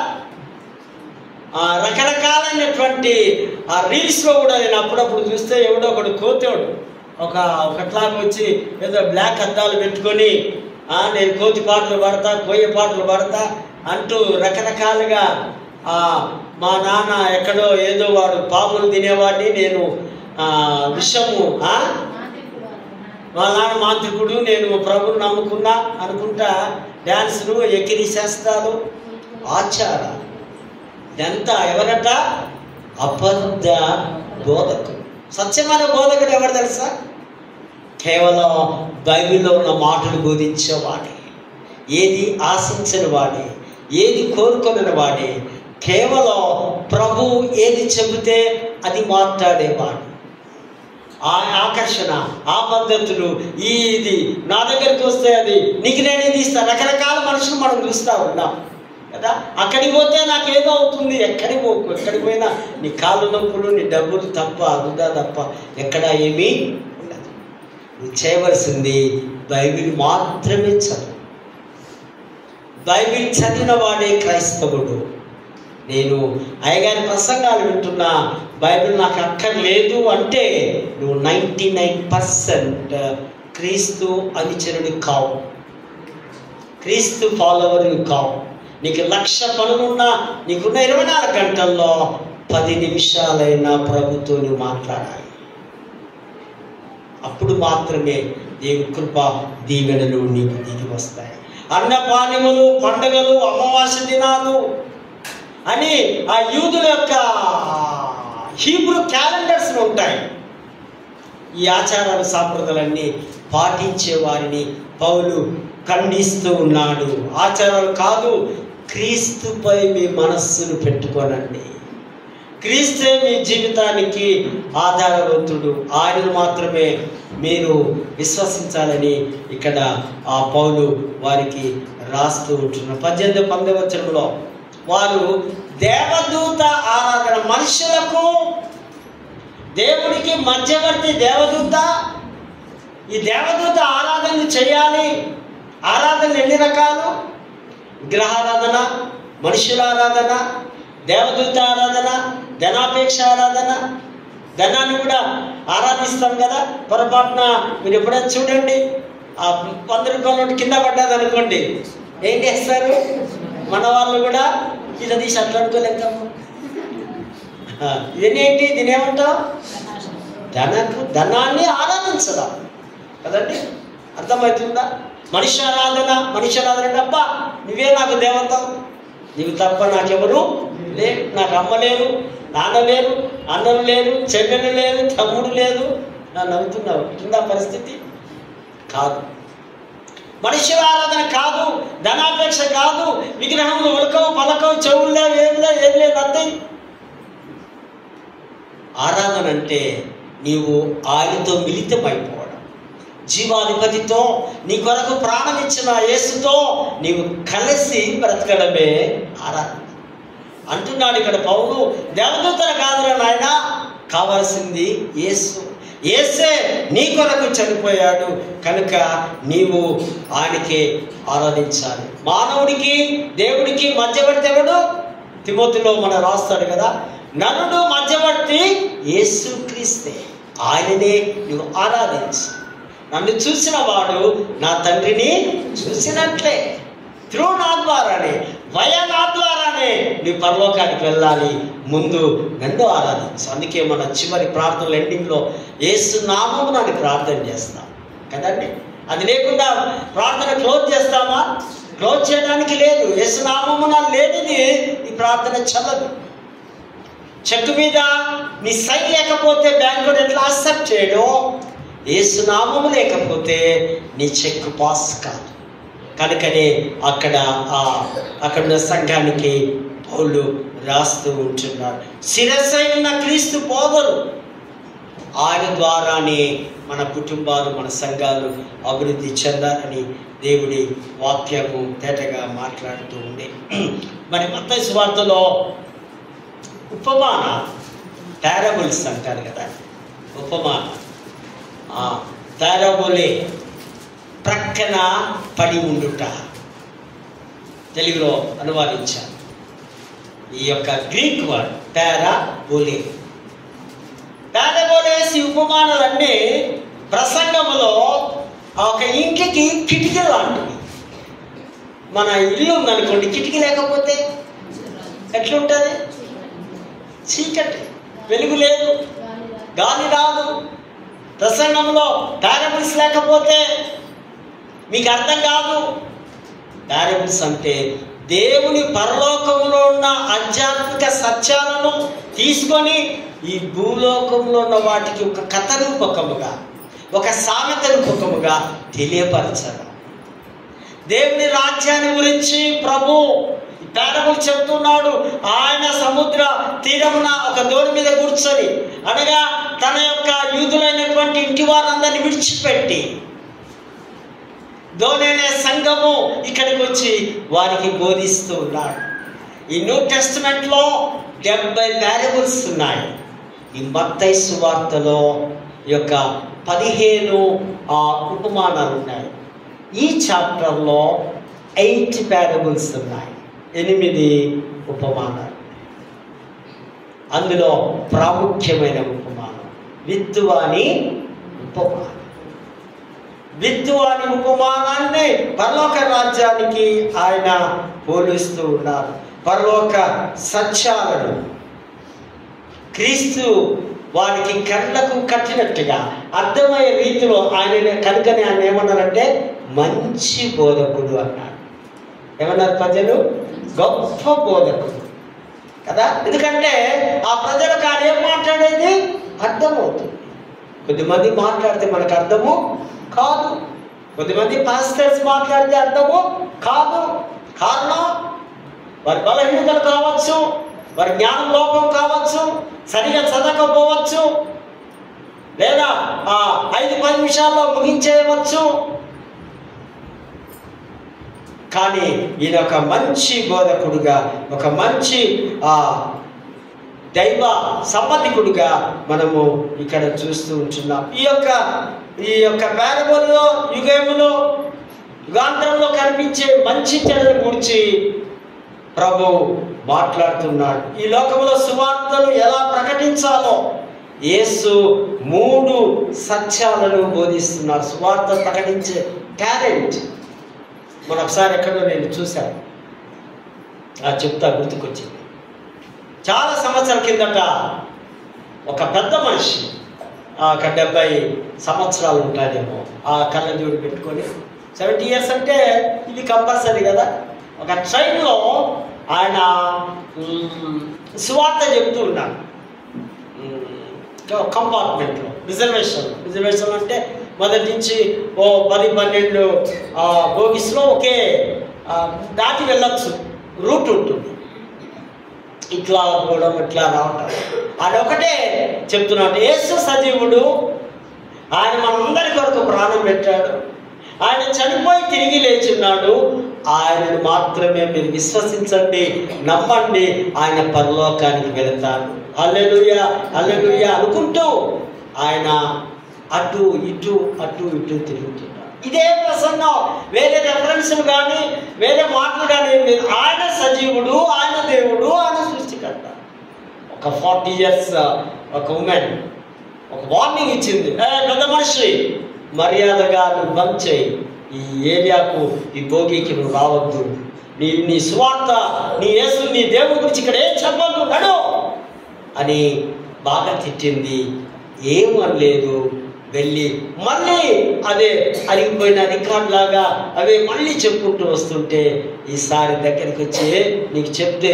రకరకాలైనటువంటి ఆ రీల్స్లో కూడా నేను అప్పుడప్పుడు చూస్తే ఎవడో ఒకడు కోతేవాడు ఒకట్లాగా వచ్చి ఏదో బ్లాక్ అద్దాలు పెట్టుకొని నేను కోతి పాటలు పాడతా, కోయ పాటలు పాడతా అంటూ రకరకాలుగా మా నాన్న ఎక్కడో ఏదో వాడు పాములు తినేవాడిని, నేను విషము, మా నాన్న మాంత్రికుడు, నేను ప్రభువుని నమ్ముకున్నా అనుకుంటా డ్యాన్సులు, ఎకిరి శాస్త్రాలు, ఆచారాలు. ఇదంతా ఎవరట? అబద్ధ బోధకుడు. సత్యమైన బోధకుడు ఎవరు తెలుసా? కేవలం బైబిల్లో ఉన్న మాటలు బోధించేవాడే, ఏది ఆశించని వాడే, ఏది కోరుకొనని వాడే, కేవలం ప్రభు ఏది చెబితే అది మాట్లాడేవాడు. ఆ ఆకర్షణ, ఆ పద్ధతులు, ఇది నా దగ్గరికి వస్తే అది నీకు నేను ఇది ఇస్తా. రకరకాల మనుషులు మనం చూస్తూ ఉన్నాం కదా. అక్కడికి పోతే నాకేదో అవుతుంది. ఎక్కడికి పోయినా నీ కాళ్ళు నొప్పులు, నీ డబ్బులు తప్ప, వృధా తప్ప ఎక్కడా ఏమీ ఉండదు. నువ్వు చేయవలసింది బైబిల్ మాత్రమే చదువు. బైబిల్ చదివిన వాడే క్రైస్తవుడు. నేను అయ్యగారి ప్రసంగాలు వింటున్నా, బైబిల్ నాకు అక్కర్లేదు అంటే నువ్వు 99% క్రీస్తు అనుచరుడు కావు, క్రీస్తు ఫాలోవర్ కావు. నీకు 1,00,000 పనులున్నా నీకున్న 24 గంటల్లో 10 నిమిషాలైనా ప్రభుతో నువ్వు మాట్లాడాలి. అప్పుడు మాత్రమే దేవుని కృప దీవెనలు నీకు దిగి వస్తాయి. అన్నపానములు, పండుగలు, అమావాస్య దినాలు అని ఆ యూదుల యొక్క హీబ్రూ క్యాలెండర్స్ ఉంటాయి. ఈ ఆచారాలు సాంప్రదాయాలన్నీ పాటించే వారిని పౌలు ఖండిస్తూ ఉన్నాడు. ఆచారాలు కాదు, క్రీస్తుపై మీ మనస్సును పెట్టుకోనండి. క్రీస్తే మీ జీవితానికి ఆధారవంతుడు, ఆయనను మాత్రమే మీరు విశ్వసించాలని ఇక్కడ ఆ పౌలు వారికి రాస్తూ ఉంటున్నారు. 18-19 వచనంలో వారు దేవదూత ఆరాధన, మనుషులకు దేవుడికి మధ్యవర్తి దేవదూత. ఈ దేవదూత ఆరాధనలు చేయాలి. ఆరాధనలు ఎన్ని రకాలు? విగ్రహారాధన, మనుషుల ఆరాధన, దేవదూత ఆరాధన, ధనాపేక్ష ఆరాధన. ధనాన్ని కూడా ఆరాధిస్తాం కదా. పొరపాటున మీరు ఎప్పుడైనా చూడండి, ఆ 100 రూపాయల నోటు కింద పడ్డది అనుకోండి, ఏం చేస్తారు? మన వాళ్ళు కూడా ఇలా తీసి అట్లా అనుకోలేక, ఇదేంటి, దీనేమంటావు? ధనాన్ని ఆరాధించదా కదండి. అర్థమవుతుందా? మనిషి ఆరాధన అంటే అబ్బా నువ్వే నాకు దేవత, నీవు తప్ప నాకెవరు లేరు, నాకు అమ్మ లేరు, నాన్న లేరు, అన్నం లేరు, చెల్లెలు లేదు, తమ్ముడు లేదు. నన్ను నవ్వుతున్నావు. ఇట్లా పరిస్థితి కాదు. మనుషుల ఆరాధన కాదు, ధనాపేక్ష కాదు, విగ్రహములు ఉలకవు పలకవు, చెవులు లేవు, ఏమి లేదు అర్థం. ఆరాధన అంటే నీవు ఆయనతో మిళితమైపోవడం, జీవాధిపతితో, నీ కొరకు ప్రాణం ఇచ్చిన యేసుతో నీవు కలిసి బ్రతకడమే ఆరాధన అంటున్నాడు ఇక్కడ పౌలు. దేవదూతలు కాదురా నాయన, కావలసింది యేసు. యేసే నీ కొరకు చనిపోయాడు కనుక నీవు ఆయనకే ఆరాధించాలి. మానవుడికి దేవుడికి మధ్యవర్తి ఎవడు? తిమోతిలో మనం రాస్తాడు కదా, నరుడు మధ్యవర్తి యేసుక్రీస్తే, ఆయననే నువ్వు ఆరాధించు. నన్ను చూసిన వాడు నా తండ్రిని చూసినట్లే. త్రూ నా ద్వారానే, వయ నా ద్వారానే నువ్వు పరలోకానికి వెళ్ళాలి. ముందు నన్ను ఆరాధించు. అందుకే మన చివరి ప్రార్థనలు ఎండింగ్లో యేసు నామమున అని ప్రార్థన చేస్తాం కదండి. అది లేకుండా ప్రార్థన క్లోజ్ చేస్తామా? క్లోజ్ చేయడానికి లేదు. యేసు నామమున లేనిది ఈ ప్రార్థన చల్లదు. చెక్ మీద నీ సైన్ లేకపోతే బ్యాంకు ఎట్లా యాక్సెప్ట్ చేయడం? యేసు నామము లేకపోతే నీ చెక్ పాస్ కాదు. కనుకనే అక్కడ సంఘానికి పౌలు రాస్తూ ఉంటున్నాడు. శిరస్సైన క్రీస్తు బోధలు, ఆయన ద్వారానే మన కుటుంబాలు, మన సంఘాలు అభివృద్ధి చెందాలని దేవుడి వాక్యము తేటగా మాట్లాడుతూ ఉంది. మరి మత్తయి సువార్తలో ఉపమాన పారబుల్స్ అంటారు కదా, ఉపమాన పారబులే, ప్రక్కన పడి ఉండుట తెలుగులో అనువాదించాను. ఈ యొక్క గ్రీక్ వర్డ్ పారాబోలే. పారాబోలేస్ ఈ ఉపమానాలన్నీ ప్రసంగంలో ఒక ఇంటికి కిటికీ లాంటివి. మన ఇల్లు ఉందనుకోండి, కిటికీ లేకపోతే ఎట్లుంటుంది? చీకటి, వెలుగు లేదు, గాలి రాదు. ప్రసంగంలో పారబుల్స్ లేకపోతే మీకు అర్థం కాదు. పారబుల్స్ అంటే దేవుని పరలోకంలో ఉన్న ఆధ్యాత్మిక సత్యాలను తీసుకొని ఈ భూలోకంలో ఉన్న వాటికి ఒక కథ రూపకముగా, ఒక సామెత రూపకముగా తెలియపరచడం. దేవుని రాజ్యాన్ని గురించి ప్రభు పారబుల్ చెప్తున్నాడు. ఆయన సముద్ర తీరమున ఒక దోణి మీద కూర్చొని, అనగా తన యొక్క యూదులైనటువంటి ఇంటి వారందరినీ విడిచిపెట్టి దోణి అనే సంఘము ఇక్కడికి వచ్చి వారికి బోధిస్తూ ఉన్నాడు. ఈ న్యూ టెస్టిమెంట్లో 70 పారబుల్స్ ఉన్నాయి. ఈ మత్తయి సువార్తలో యొక్క 15 ఉపమానాలు ఉన్నాయి. ఈ చాప్టర్లో 8 పారబుల్స్ ఉన్నాయి, 8 ఉపమానాలు. అందులో ప్రాముఖ్యమైన ఉపమానం విత్తువాని ఉపమానం. విత్తువాని ఉపమానాన్ని పరలోక రాజ్యానికి ఆయన పోలుస్తూ ఉన్నారు. పరలోక సత్యాలను క్రీస్తు వారికి కళ్ళకు కట్టినట్టుగా అర్థమయ్యే రీతిలో ఆయన, కనుకనే ఆయన ఏమన్నారంటే మంచి బోధకుడు అన్నాడు. ఏమన్నారు ప్రజలు? గొప్ప బోధకుడు కదా. ఎందుకంటే ఆ ప్రజలకు ఆయన ఏం మాట్లాడేది అర్థమవుతుంది. కొద్దిమంది మాట్లాడితే మనకు అర్థము కాదు, కొద్దిమంది పాస్టర్స్ మాట్లాడితే అర్థము కాదు. కారణం వారి బలహీనతలు కావచ్చు, వారి జ్ఞానం లోపం కావచ్చు, సరిగా చదవకపోవచ్చు, లేదా 5-10 నిమిషాల్లో ముగించేయవచ్చు. కానీ ఈయన ఒక మంచి బోధకుడుగా, ఒక మంచి దైవ సంబంధికుడుగా మనము ఇక్కడ చూస్తూ ఉంటున్నాం. ఈ యొక్క పారబుల్లో, యుగములో, యుగాంతరంలో కనిపించే మంచి చెడుల గురించి ప్రభు మాట్లాడుతున్నాడు. ఈ లోకంలో సువార్తను ఎలా ప్రకటించాలో యేసు 3 సత్యాలను బోధిస్తున్నాడు. సువార్త ప్రకటించే టాలెంట్ ఒకసారి ఎక్కడో నేను చూశాను, చెప్తా, గుర్తుకొచ్చింది. చాలా సంవత్సరాల కిందట ఒక పెద్ద మనిషి, ఒక 70 సంవత్సరాలు ఉంటాడేమో, ఆ కళ్ళజోడు పెట్టుకొని, 70 years అంటే ఇది కంపల్సరీ కదా. ఒక ట్రైన్లో ఆయన సువార్త చెప్తూ ఉన్నాడు. కంపార్ట్మెంట్లో రిజర్వేషన్ అంటే మొదటి నుంచి 10-12 బోగిస్లో ఒకే దాటి వెళ్ళచ్చు రూట్ ఉంటుంది. ఇట్లా పోవడం, ఇట్లా రావటం. ఆయన ఒకటే చెప్తున్నాడు, యేసు సజీవుడు, ఆయన మనందరి కొరకు ప్రాణం పెట్టాడు, ఆయన చనిపోయి తిరిగి లేచున్నాడు, ఆయనను మాత్రమే మీరు విశ్వసించండి, నమ్మండి, ఆయన పరలోకానికి వెళతాడు. హల్లెలూయా హల్లెలూయా అనుకుంటూ ఆయన అటు ఇటు తిరుగుతున్నాడు. ఇదే ప్రసంగం, వేరే రెఫరెన్స్లు కానీ వేరే మాటలు కానీ ఏం లేదు. ఆయన సజీవుడు, ఆయన దేవుడు, ఆయన సృష్టికర్త. ఒక 40 years ఒక ఉమెన్ ఒక వార్నింగ్ ఇచ్చింది, పెద్ద మనిషి, మర్యాదగా నువ్వు బంద్ చేయి, ఈ ఏరియాకు, ఈ భోగికి నువ్వు రావద్దు, నీ సువార్త, నీ యేసు, నీ దేవుడి గురించి ఇక్కడ ఏం చెప్పద్దు, నడు అని బాగా తిట్టింది. ఏమనలేదు, వెళ్ళి మళ్ళీ అదే అరిగిపోయిన రికార్డ్ లాగా అవే మళ్ళీ చెప్పుకుంటూ వస్తుంటే, ఈసారి దగ్గరికి వచ్చి నీకు చెప్తే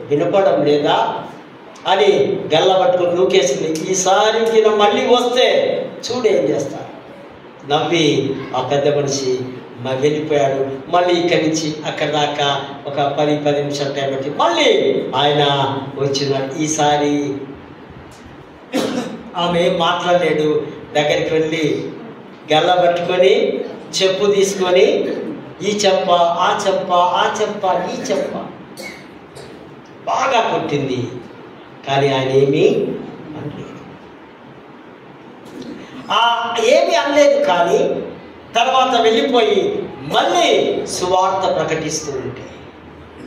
వినపడం లేదా అని గల్ల పట్టుకుని నూకేసింది. ఈసారి మళ్ళీ వస్తే చూడేం చేస్తా. నవ్వి ఆ పెద్ద మనిషి వెళ్ళిపోయాడు. మళ్ళీ ఇక్కడి నుంచి అక్కడి దాకా ఒక 10 నిమిషాల టైం పెట్టి మళ్ళీ ఆయన వచ్చినాడు. ఈసారి ఆమె ఏం మాట్లాడలేడు. దగ్గరికి వెళ్ళి గల్ల పట్టుకొని చెప్పు తీసుకొని, ఈ చెప్ప, ఆ చెప్ప, ఆ చెప్ప, ఈ చెప్ప బాగా కొట్టింది. కానీ ఆయన ఏమీ అనలేదు. కానీ తర్వాత వెళ్ళిపోయి మళ్ళీ సువార్త ప్రకటిస్తూ ఉంటే,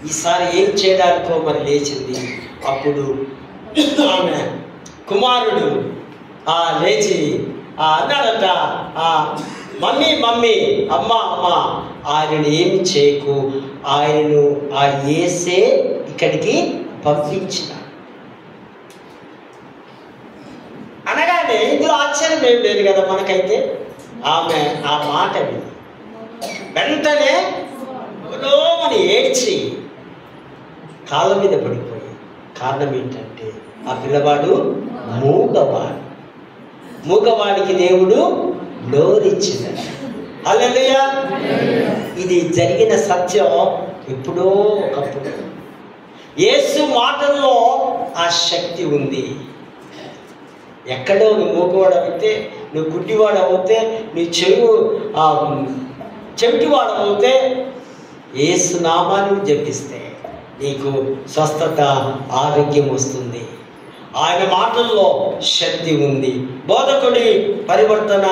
ఈసారి ఏం చేయడానికో మరి లేచింది. అప్పుడు ఆమె కుమారుడు లేచి అన్నాడట, మమ్మీ అమ్మ ఆయనను ఏమి చేయకు, ఆయనను ఆ యేసే ఇక్కడికి పంపించిన అనగానే ఇందులో ఆశ్చర్యం ఏం లేదు కదా మనకైతే. ఆమె ఆ మాట వెంటనే అని ఏడ్చి కాళ్ళ మీద పడిపోయి, కారణం ఏంటంటే ఆ పిల్లవాడు మూగవాడికి దేవుడు నోరిచ్చినాడు. హల్లెలూయా. ఇది జరిగిన సత్యం. ఎప్పుడో ఒకప్పుడు యేసు మాటల్లో ఆ శక్తి ఉంది. ఎక్కడో నువ్వు మూగవాడవుతే, నువ్వు గుడ్డివాడవుతే, నీ చెవిటివాడవుతే, యేసు నామాన్ని జపిస్తే నీకు స్వస్థత, ఆరోగ్యం వస్తుంది. ఆయన మాటల్లో శక్తి ఉంది. బోధకుడి పరివర్తన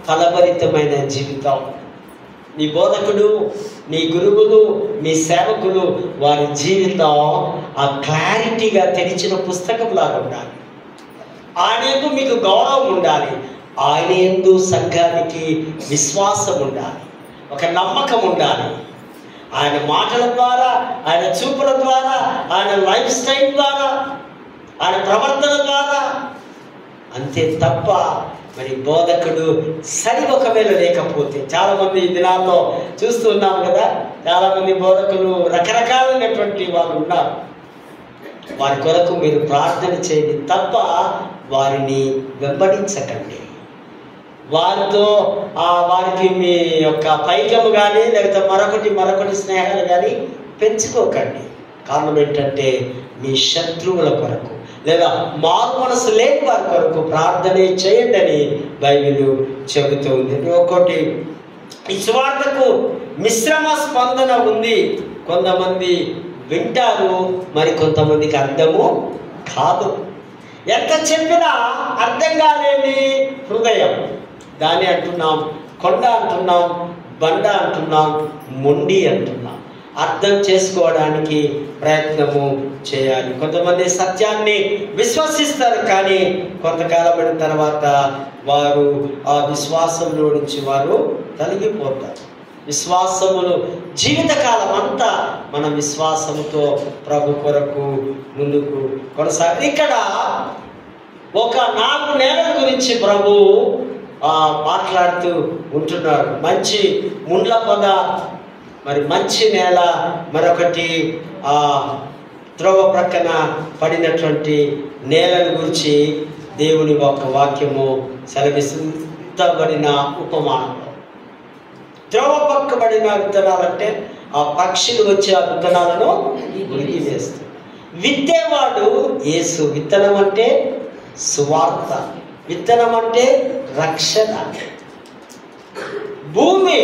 ఫలభరితమైన జీవితం. నీ బోధకుడు, నీ గురువులు, నీ సేవకులు, వారి జీవితం ఆ క్లారిటీగా తెరిచిన పుస్తకంలాగా ఉండాలి. ఆయన యందు మీకు గౌరవం ఉండాలి. ఆయన యందు సంఘానికి విశ్వాసం ఉండాలి, ఒక నమ్మకం ఉండాలి. ఆయన మాటల ద్వారా, ఆయన చూపుల ద్వారా, ఆయన లైఫ్ స్టైల్ ద్వారా, ఆయన ప్రవర్తన ద్వారా. అంతే తప్ప మరి బోధకుడు సరి ఒకవేళ లేకపోతే, చాలామంది ఈ దినాల్లో చూస్తూ ఉన్నాం కదా, చాలామంది బోధకులు రకరకాలైనటువంటి వాళ్ళు ఉన్నారు. వారి కొరకు మీరు ప్రార్థన చేయండి తప్ప వారిని వెంబడించకండి. వారితో వారికి మీ యొక్క పైకము కానీ లేకపోతే మరొకటి స్నేహాలు కానీ పెంచుకోకండి. కారణం ఏంటంటే మీ శత్రువుల కొరకు లేదా మారు మనసు లేని వారి కొరకు ప్రార్థనే చేయండి అని బైబిల్ చెబుతూ ఉంది. ఒకటి, ఈ సువార్తకు మిశ్రమ స్పందన ఉంది. కొంతమంది వింటారు, మరి కొంతమందికి అర్థము కాదు. ఎంత చెప్పినా అర్థం కాలేని హృదయం, దాన్ని అంటున్నాం కొండ అంటున్నాం, బండ అంటున్నాం, మొండి అంటున్నాం. అర్థం చేసుకోవడానికి ప్రయత్నము చేయాలి. కొంతమంది సత్యాన్ని విశ్వసిస్తారు, కానీ కొంతకాలం అయిన తర్వాత వారు ఆ విశ్వాసంలో నుంచి వారు తొలగిపోతారు. విశ్వాసములు జీవితకాలం అంతా మన విశ్వాసముతో ప్రభు కొరకు ముందుకు కొనసాగి, ఇక్కడ ఒక 4 నెలల గురించి ప్రభు మాట్లాడుతూ ఉంటున్నాడు. మంచి ముండ్ల పొద, మరి మంచి నేల, మరొకటి త్రోవ ప్రక్కన పడినటువంటి నేలను గురించి దేవుని ఒక వాక్యము సెలవిస్తబడిన ఉపమానం. త్రోవ పక్కబడిన విత్తనాలంటే ఆ పక్షులు వచ్చి ఆ విత్తనాలను ఉరిగి వేస్తాయి. విత్తేవాడు యేసు. విత్తనం అంటే సువార్త, విత్తనం అంటే రక్షణ. భూమి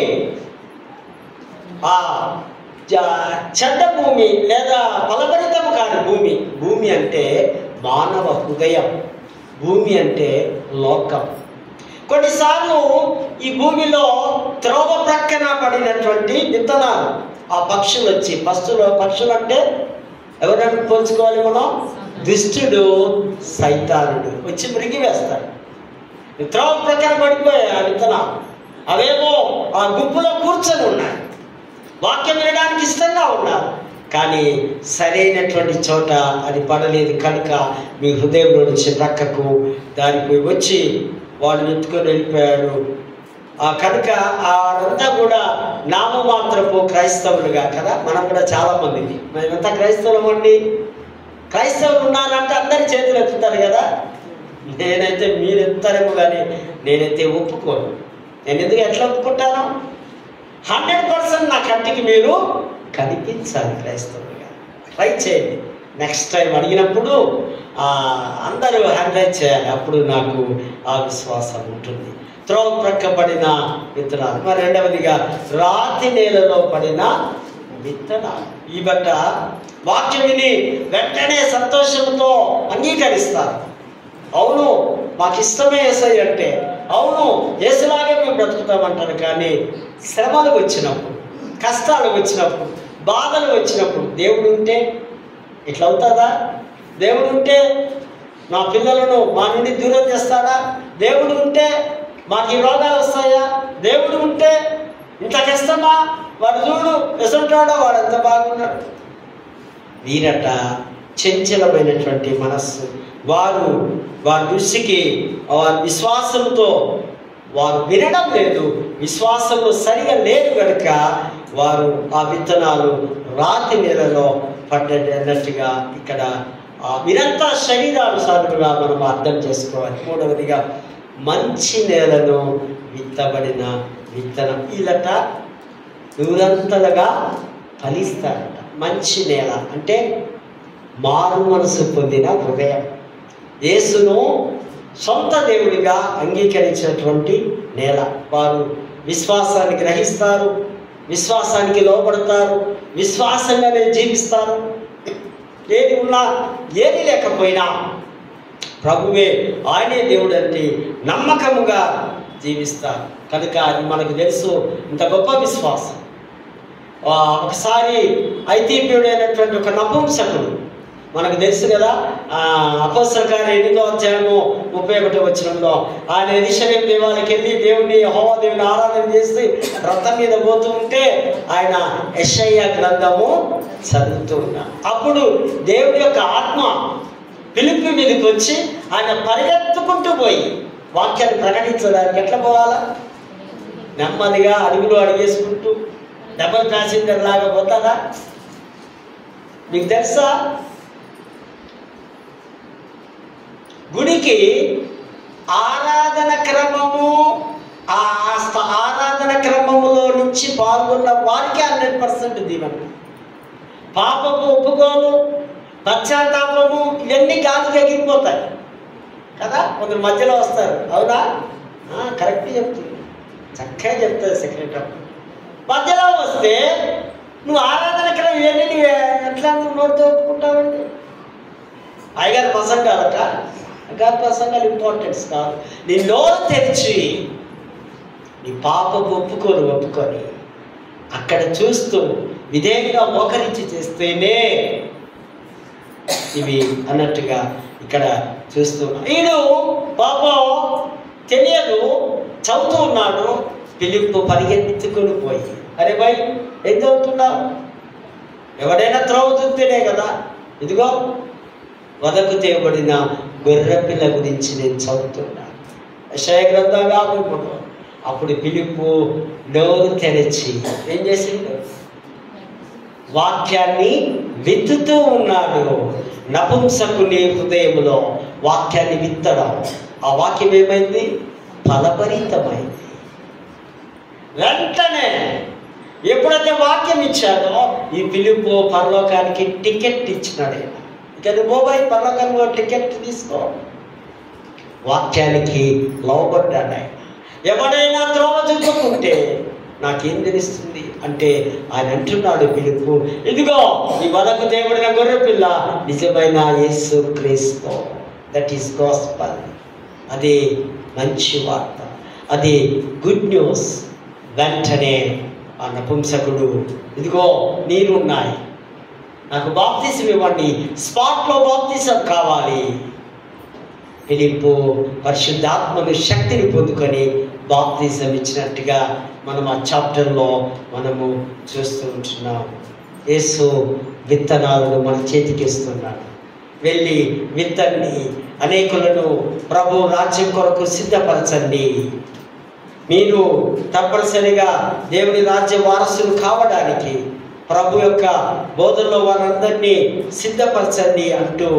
చెడ్డ భూమి లేదా ఫలభరితం కాని భూమి. భూమి అంటే మానవ హృదయం, భూమి అంటే లోకం. కొన్నిసార్లు ఈ భూమిలో త్రోవ ప్రక్కన పడినటువంటి విత్తనాలు, ఆ పక్షులు వచ్చి పక్షులు అంటే ఎవరైనా పోల్చుకోవాలి మనం? దుష్టుడు, సైతానుడు వచ్చి మృగి వేస్తాడు. త్రోవ ప్రక్కన పడిపోయాయి ఆ విత్తనాలు. అవేమో ఆ గుంపులో కూర్చొని ఉన్నాయి, వాక్యం వినడానికి ఇష్టంగా ఉన్నారు, కానీ సరైనటువంటి చోట అది పడలేదు కనుక మీ హృదయంలో నుంచి ప్రక్కకు దానికి వచ్చి వాళ్ళు ఎత్తుకొని వెళ్ళిపోయారు. కనుక అదంతా కూడా నామమాత్రపు క్రైస్తవులుగా కదా. మనం కూడా చాలా మందికి మేమంతా క్రైస్తవులం అండి, క్రైస్తవులు ఉన్నారంటే అందరి చేతులు ఎత్తుతారు కదా. నేనైతే మీరు ఎత్తారేమో కానీ నేనైతే ఒప్పుకోను. నేను ఎందుకు ఎట్లా ఒప్పుకుంటాను? 100% నా కంటికి మీరు కనిపించాలి క్రైస్తవులుగా. ట్రై చేయండి. నెక్స్ట్ టైం అడిగినప్పుడు అందరూ హ్యాండ్ రైజ్ చేయాలి, అప్పుడు నాకు ఆ విశ్వాసం ఉంటుంది. త్రోవ ప్రక్క పడిన విత్తనాలు. మరి రెండవదిగా రాతి నేలలో పడిన విత్తనాలు. ఈ బట్ట వాక్యం విని వెంటనే సంతోషంతో అంగీకరిస్తారు. అవును, మాకు ఇష్టమే యేసయ్య అంటే, అవును యేసులాగే మేము బ్రతుకుతామంటారు. కానీ శ్రమలు వచ్చినప్పుడు, కష్టాలు వచ్చినప్పుడు, బాధలు వచ్చినప్పుడు దేవుడు ఉంటే ఇట్లా అవుతుందా? దేవుడు ఉంటే మా పిల్లలను మా నుండి దూరం చేస్తాడా? దేవుడు ఉంటే మాకు ఈ రోగాలు వస్తాయా? దేవుడు ఉంటే ఇంత కష్టమా? వాడు చూడు ఎసంటాడో, వాడు ఎంత బాగున్నాడు. వీరట చంచలమైనటువంటి మనస్సు. వారి దృష్టికి వారి విశ్వాసంతో వారు వినడం లేదు, విశ్వాసంలో సరిగా లేదు కనుక వారు ఆ విత్తనాలు రాతి నేలలో పడ్డట్టుగా ఇక్కడ వీరంతా శరీరానుసారులుగా మనం అర్థం చేసుకోవాలి. మూడవదిగా మంచి నేలను విత్తబడిన విత్తనం. వీళ్ళట నూరంతలుగా ఫలిస్తారట. మంచి నేల అంటే మారు మనసు పొందిన హృదయం, యేసును సొంత దేవుడిగా అంగీకరించినటువంటి నేల. వారు విశ్వాసాన్ని గ్రహిస్తారు, విశ్వాసానికి లోపడతారు, విశ్వాసంగానే జీవిస్తారు. ఏది ఉన్నా ఏది లేకపోయినా ప్రభువే, ఆయనే దేవుడు అంటే నమ్మకముగా జీవిస్తారు. కనుక అది మనకు తెలుసు. ఇంత గొప్ప విశ్వాసం. ఒకసారి ఐతిహ్యుడైనటువంటి ఒక నపుంసకుడు, మనకు తెలుసు కదా, అపోస్తలుల కార్యాలు 8వ అధ్యాయము 31వ వచనంలో ఆయన యెరూషలేము దేవాలయానికి వెళ్ళి దేవుని యెహోవా దేవుని ఆరాధన చేసి రథం మీద పోతూ ఉంటే ఆయన యెషయా గ్రంథము చదువుతూ ఉన్నాడు. అప్పుడు దేవుడి యొక్క ఆత్మ ఫిలిప్పీ మీదకి వచ్చి ఆయన పరిగెత్తుకుంటూ పోయి వాక్యాన్ని ప్రకటించడానికి ఎట్లా పోవాలా? నెమ్మదిగా అడుగులు అడిగేసుకుంటూ డబల్ ప్యాసింజర్ లాగా పోతారా? మీకు తెలుసా, గుడికి ఆరాధన క్రమము, ఆ ఆరాధన క్రమములో నుంచి పాల్గొన్న వారికి 100% దీవెన. పాపము ఒప్పుకోలు, పశ్చాత్తాపము ఇవన్నీ గాలికి ఎగిరిపోతాయి కదా. కొందరు మధ్యలో వస్తారు, అవునా? కరెక్ట్ చెప్తుంది, చక్కగా చెప్తుంది సెక్రటరీ. మధ్యలో వస్తే నువ్వు ఆరాధన క్రమం ఇవన్నీ ఎట్లా నువ్వు నోటితో ఒప్పుకుంటావండి? అయ్యగారి ప్రసంగాలట, అయ్యగారి ప్రసంగాలు ఇంపార్టెన్స్ కాదు. నీ నోరు తెరిచి నీ పాపపు ఒప్పుకొని అక్కడ చూస్తూ విధేయంగా మోకరించి చేస్తేనే ఇవి అన్నట్టుగా ఇక్కడ చూస్తున్నా. వీడు పాపం తెలియదు, చదువుతూ ఉన్నాడు. ఫిలిప్పు పరిగెత్తుకుని పోయి, అరే భయ్ ఏం చదువుతున్నావు? ఎవడైనా త్రోవ చూస్తేనే కదా. ఇదిగో వదకు తేయబడిన గొర్రెపిల్ల గురించి నేను చదువుతున్నాను. యెషయా గ్రంథం 53. అప్పుడు ఫిలిప్పు నోరు తెరచి ఏం చేసిండు? వాక్యాన్ని విత్తుతూ ఉన్నాడు. నపుంసకుని హృదయంలో వాక్యాన్ని విత్తడం. ఆ వాక్యం ఏమైంది? ఫలభరితమైంది. వెంటనే ఎప్పుడైతే వాక్యం ఇచ్చాడో ఈ ఫిలిప్పు పరలోకానికి టికెట్ ఇచ్చినాడు. ఇక నువ్వు పోయి పరలోకంలో టికెట్ తీసుకో. వాక్యానికి లోబడ్డాడు ఆయన. ఎవడైనా త్రోవ చూపుకుంటే నాకేం తెలుస్తుంది అంటే ఆయన అంటున్నాడు ఫిలిప్పు, ఇదిగో ఈ వదకు దేవుడిన గొర్రెపిల్ల నిజమైన యేసు క్రీస్తు. That is gospel. అది మంచి వార్త, అది గుడ్ న్యూస్. వెంటనే ఆ నపుంసకుడు, ఇదిగో నీరున్నాయి, నాకు బాప్తిసం ఇవ్వండి, స్పాట్లో బాప్తిసం కావాలి. ఫిలిప్పు పరిశుద్ధాత్మను శక్తిని పొందుకొని బాప్తిజం ఇచ్చినట్టుగా మనం ఆ చాప్టర్లో మనము చూస్తూ ఉంటున్నాం. యేసు విత్తనాలను మన చేతికి ఇస్తున్నాడు. వెళ్ళి విత్తండి, అనేకులను ప్రభు రాజ్యం కొరకు సిద్ధపరచండి. మీరు తప్పనిసరిగా దేవుని రాజ్య వారసులు కావడానికి ప్రభు యొక్క బోధనలో వారందరినీ సిద్ధపరచండి అంటూ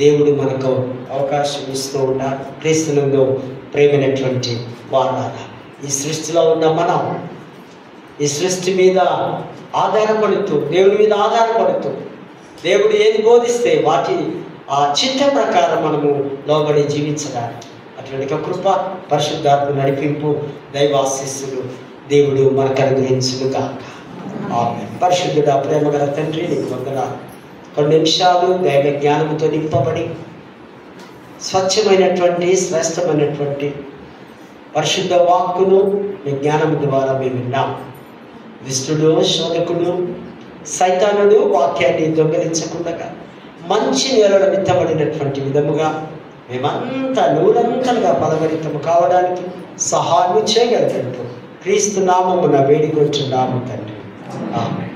దేవుడు మనకు అవకాశం ఇస్తూ ఉన్నారు. క్రీస్తునందు ప్రేమైనటువంటి వారారా, ఈ సృష్టిలో ఉన్న మనం ఈ సృష్టి మీద ఆధారపడుతూ, దేవుడి మీద ఆధారపడుతూ, దేవుడు ఏది బోధిస్తే వాటి ఆ చిత్త ప్రకారం మనము లోబడి జీవించడానికి అటువంటి కృప, పరిశుద్ధాత్మ నడిపింపు, దైవాశీస్సులు దేవుడు మనకు అనుగ్రహించును గాక. ఆమేన్. పరిశుద్ధుడా, ప్రేమ గల తండ్రి, నీకు వందనాలు. కొన్ని నిమిషాలు దైవ జ్ఞానంతో నింపబడి స్వచ్ఛమైనటువంటి శ్రేష్టమైనటువంటి పరిశుద్ధ వాక్కును నీ జ్ఞానం ద్వారా మేము విన్నాం. దుష్టుడు, శోధకుడు, సైతానుడు వాక్యాన్ని దొంగలించకుండా మంచి నేలలో విత్తబడినటువంటి విధముగా మేమంతా నూరంతలుగా ఫలభరితము కావడానికి సహాయం చేయగలగంటూ క్రీస్తు నామమున వేడుకొంటున్నాము తండ్రి. ఆమేన్.